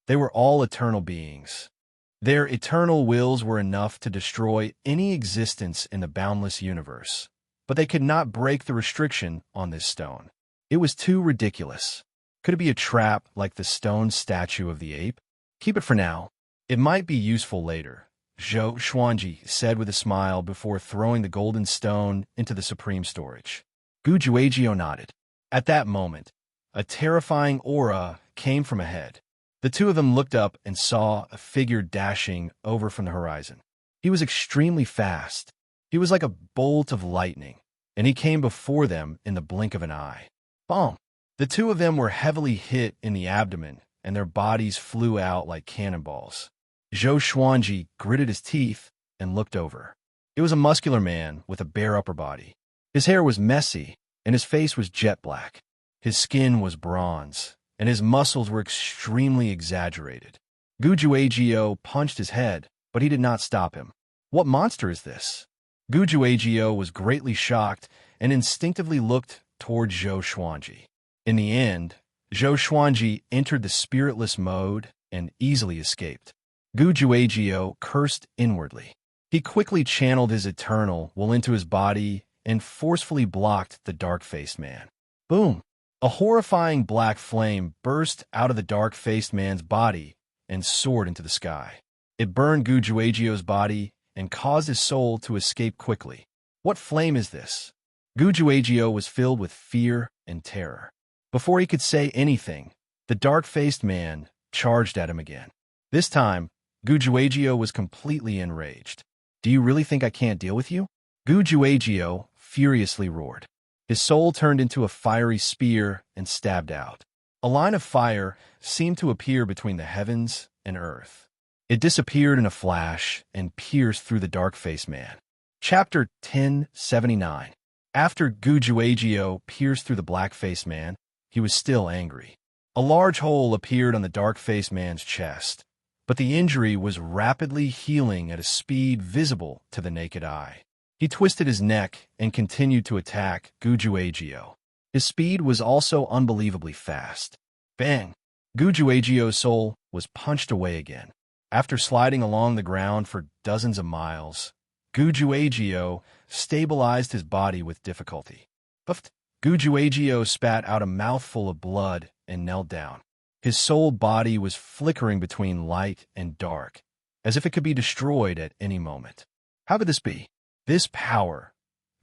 [SPEAKER 1] They were all eternal beings. Their eternal wills were enough to destroy any existence in the boundless universe, but they could not break the restriction on this stone. It was too ridiculous. Could it be a trap like the stone statue of the ape? "Keep it for now. It might be useful later," Zhou Xuanji said with a smile before throwing the golden stone into the supreme storage. Gujuagio nodded. At that moment, a terrifying aura came from ahead. The two of them looked up and saw a figure dashing over from the horizon. He was extremely fast. He was like a bolt of lightning, and he came before them in the blink of an eye. Bonk! The two of them were heavily hit in the abdomen, and their bodies flew out like cannonballs. Zhou Xuanji gritted his teeth and looked over. It was a muscular man with a bare upper body. His hair was messy, and his face was jet black. His skin was bronze, and his muscles were extremely exaggerated. Gujuagio punched his head, but he did not stop him. "What monster is this?" Gujuagio was greatly shocked and instinctively looked toward Zhou Xuanji. In the end, Zhou Xuanji entered the spiritless mode and easily escaped. Gujuagio cursed inwardly. He quickly channeled his eternal will into his body and forcefully blocked the dark-faced man. Boom! A horrifying black flame burst out of the dark-faced man's body and soared into the sky. It burned Gujuagio's body and caused his soul to escape quickly. What flame is this? Gujuagio was filled with fear and terror. Before he could say anything, the dark-faced man charged at him again. This time, Gujuagio was completely enraged. "Do you really think I can't deal with you?" Gujuagio furiously roared. His soul turned into a fiery spear and stabbed out. A line of fire seemed to appear between the heavens and earth. It disappeared in a flash and pierced through the dark-faced man. Chapter 1079. After Gujuagio pierced through the black-faced man, he was still angry. A large hole appeared on the dark-faced man's chest, but the injury was rapidly healing at a speed visible to the naked eye. He twisted his neck and continued to attack Gujuagio. His speed was also unbelievably fast. Bang! Gujuagio's soul was punched away again. After sliding along the ground for dozens of miles, Gujuagio stabilized his body with difficulty. Puffed! Gujuagio spat out a mouthful of blood and knelt down. His soul body was flickering between light and dark, as if it could be destroyed at any moment. How could this be? This power!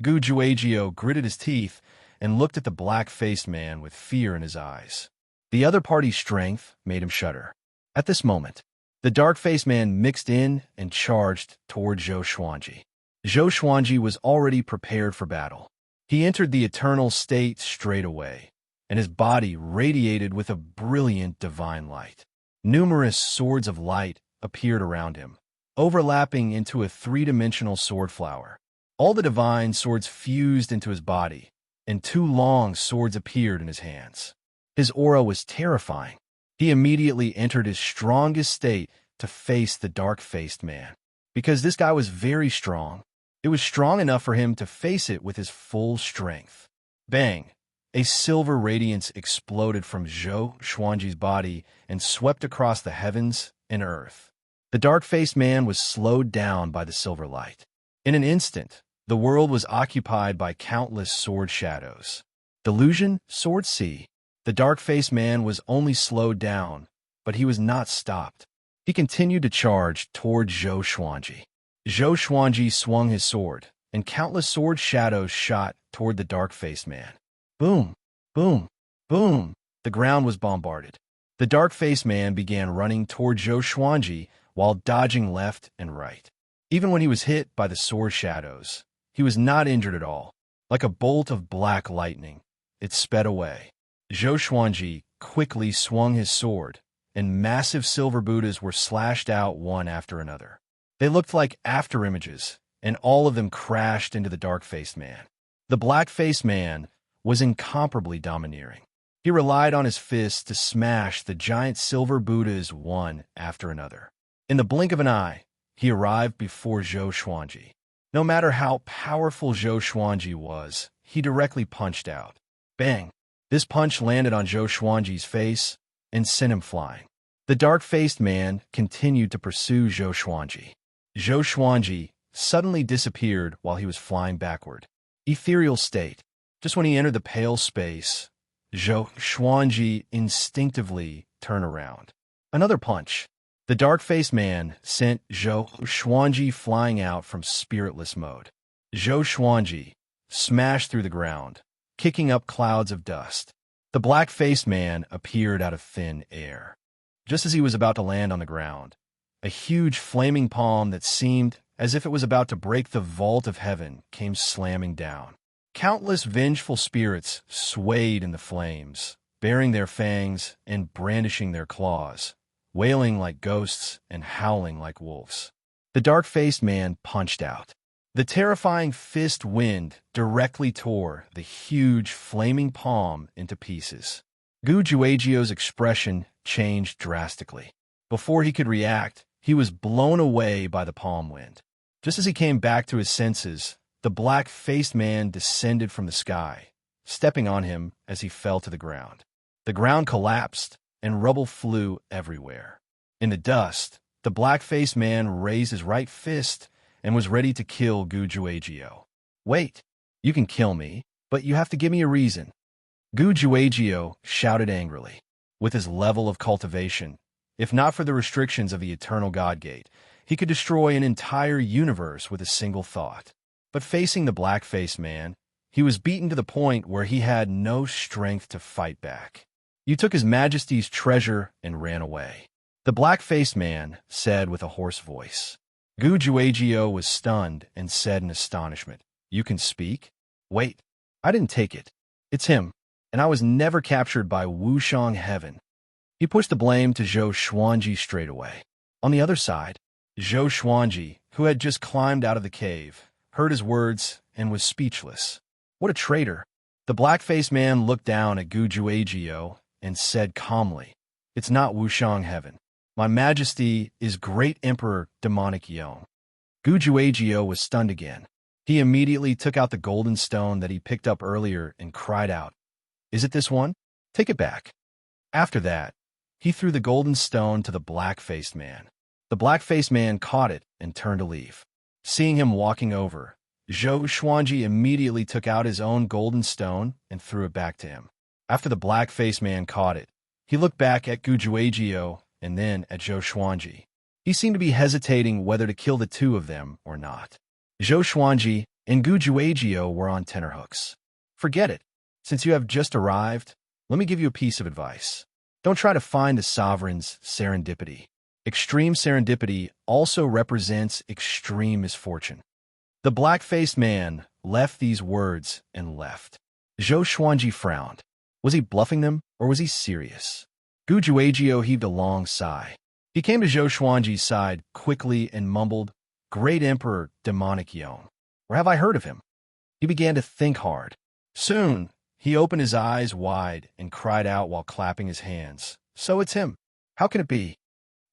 [SPEAKER 1] Gujuagio gritted his teeth and looked at the black-faced man with fear in his eyes. The other party's strength made him shudder. At this moment, the dark-faced man mixed in and charged toward Zhou Xuanji. Zhou Xuanji was already prepared for battle. He entered the eternal state straight away, and his body radiated with a brilliant divine light. Numerous swords of light appeared around him, overlapping into a three-dimensional sword flower. All the divine swords fused into his body, and two long swords appeared in his hands. His aura was terrifying. He immediately entered his strongest state to face the dark-faced man. Because this guy was very strong, it was strong enough for him to face it with his full strength. Bang! A silver radiance exploded from Zhou Xuanji's body and swept across the heavens and earth. The dark-faced man was slowed down by the silver light. In an instant, the world was occupied by countless sword shadows. Delusion, sword C. The dark-faced man was only slowed down, but he was not stopped. He continued to charge toward Zhou Xuanji. Zhou Xuanji swung his sword, and countless sword shadows shot toward the dark-faced man. Boom! Boom! Boom! The ground was bombarded. The dark-faced man began running toward Zhou Xuanji while dodging left and right. Even when he was hit by the sword shadows, he was not injured at all. Like a bolt of black lightning, it sped away. Zhou Xuanji quickly swung his sword, and massive silver Buddhas were slashed out one after another. They looked like afterimages, and all of them crashed into the dark-faced man. The black-faced man was incomparably domineering. He relied on his fists to smash the giant silver Buddhas one after another. In the blink of an eye, he arrived before Zhou Xuanji. No matter how powerful Zhou Xuanji was, he directly punched out. Bang! This punch landed on Zhou Xuanji's face and sent him flying. The dark-faced man continued to pursue Zhou Xuanji. Zhou Xuanji suddenly disappeared while he was flying backward. Ethereal state. Just when he entered the pale space, Zhou Xuanji instinctively turned around. Another punch. The dark-faced man sent Zhou Xuanji flying out from spiritless mode. Zhou Xuanji smashed through the ground, kicking up clouds of dust. The black-faced man appeared out of thin air. Just as he was about to land on the ground, a huge flaming palm that seemed as if it was about to break the vault of heaven came slamming down. Countless vengeful spirits swayed in the flames, baring their fangs and brandishing their claws, wailing like ghosts and howling like wolves. The dark-faced man punched out. The terrifying fist wind directly tore the huge flaming palm into pieces. Gujuagio's expression changed drastically. Before he could react, he was blown away by the palm wind. Just as he came back to his senses, the black-faced man descended from the sky, stepping on him as he fell to the ground. The ground collapsed, and rubble flew everywhere. In the dust, the black-faced man raised his right fist and was ready to kill Gujuagio. "Wait, you can kill me, but you have to give me a reason." Gujuagio shouted angrily. With his level of cultivation, if not for the restrictions of the Eternal God Gate, he could destroy an entire universe with a single thought. But facing the black-faced man, he was beaten to the point where he had no strength to fight back. You took His Majesty's treasure and ran away, the black-faced man said with a hoarse voice. Gujuagio was stunned and said in astonishment, "You can speak? Wait, I didn't take it. It's him, and I was never captured by Wushang Heaven." He pushed the blame to Zhou Xuanji straight away. On the other side, Zhou Xuanji, who had just climbed out of the cave, heard his words and was speechless. What a traitor! The black-faced man looked down at Gujuagio and said calmly, "It's not Wushang Heaven. My Majesty is Great Emperor Demonic Yong." Gujuagio was stunned again. He immediately took out the golden stone that he picked up earlier and cried out, "Is it this one? Take it back." After that, he threw the golden stone to the black-faced man. The black-faced man caught it and turned to leave. Seeing him walking over, Zhou Xuanji immediately took out his own golden stone and threw it back to him. After the black-faced man caught it, he looked back at Gujuagio and then at Zhou Xuanji. He seemed to be hesitating whether to kill the two of them or not. Zhou Xuanji and Gujuagio were on tenterhooks. "Forget it. Since you have just arrived, let me give you a piece of advice. Don't try to find the sovereign's serendipity. Extreme serendipity also represents extreme misfortune." The black-faced man left these words and left. Zhou Xuanji frowned. Was he bluffing them, or was he serious? Gujuagio heaved a long sigh. He came to Zhou Xuanji's side quickly and mumbled, "Great Emperor Demonic Yong. Where have I heard of him?" He began to think hard. Soon, he opened his eyes wide and cried out while clapping his hands, "So it's him. How can it be?"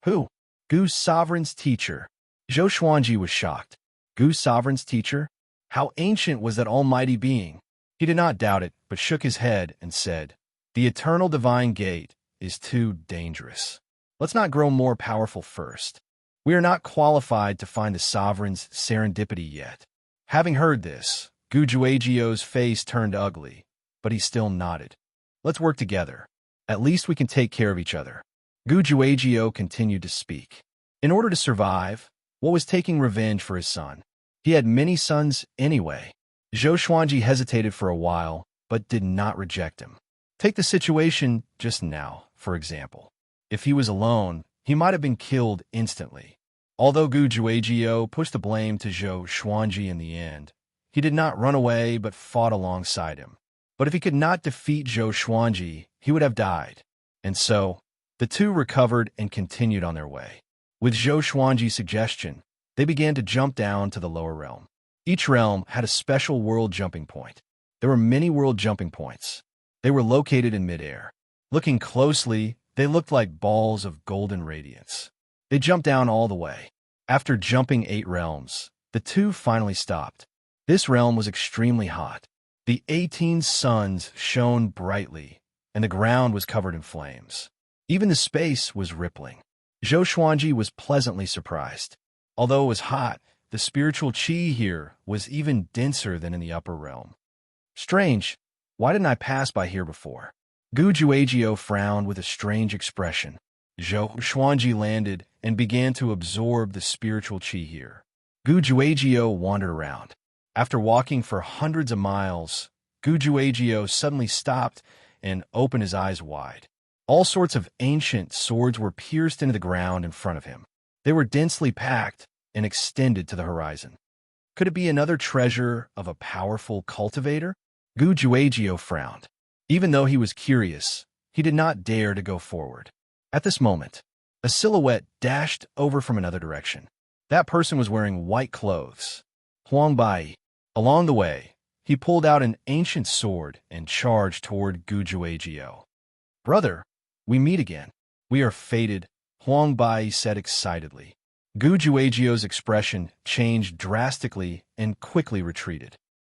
[SPEAKER 1] "Who?" "Gu's sovereign's teacher." Zhou Xuanji was shocked. Gu's sovereign's teacher? How ancient was that almighty being? He did not doubt it, but shook his head and said, "The eternal divine gate is too dangerous. Let's not grow more powerful first. We are not qualified to find the sovereign's serendipity yet." Having heard this, Gujuagio's face turned ugly, but he still nodded. "Let's work together. At least we can take care of each other." Gujuagio continued to speak. In order to survive, what was taking revenge for his son? He had many sons anyway. Zhou Xuanji hesitated for a while, but did not reject him. Take the situation just now, for example. If he was alone, he might have been killed instantly. Although Gujuagio pushed the blame to Zhou Xuanji in the end, he did not run away but fought alongside him. But if he could not defeat Zhou Xuanji, he would have died. And so, the two recovered and continued on their way. With Zhou Xuanji's suggestion, they began to jump down to the lower realm. Each realm had a special world jumping point. There were many world jumping points. They were located in midair. Looking closely, they looked like balls of golden radiance. They jumped down all the way. After jumping 8 realms, the two finally stopped. This realm was extremely hot. The 18 suns shone brightly, and the ground was covered in flames. Even the space was rippling. Zhou Xuanji was pleasantly surprised. Although it was hot, the spiritual qi here was even denser than in the upper realm. Strange, why didn't I pass by here before? Gujuagio frowned with a strange expression. Zhou Xuanji landed and began to absorb the spiritual qi here. Gujuagio wandered around. After walking for hundreds of miles, Gujuagio suddenly stopped and opened his eyes wide. All sorts of ancient swords were pierced into the ground in front of him. They were densely packed and extended to the horizon. Could it be another treasure of a powerful cultivator? Gujuagio frowned. Even though he was curious, he did not dare to go forward. At this moment, a silhouette dashed over from another direction. That person was wearing white clothes. Huang Bai. Along the way, he pulled out an ancient sword and charged toward Gujuagio. "Brother, we meet again. We are fated," Huang Bai said excitedly. Gujuagio's expression changed drastically and quickly retreated.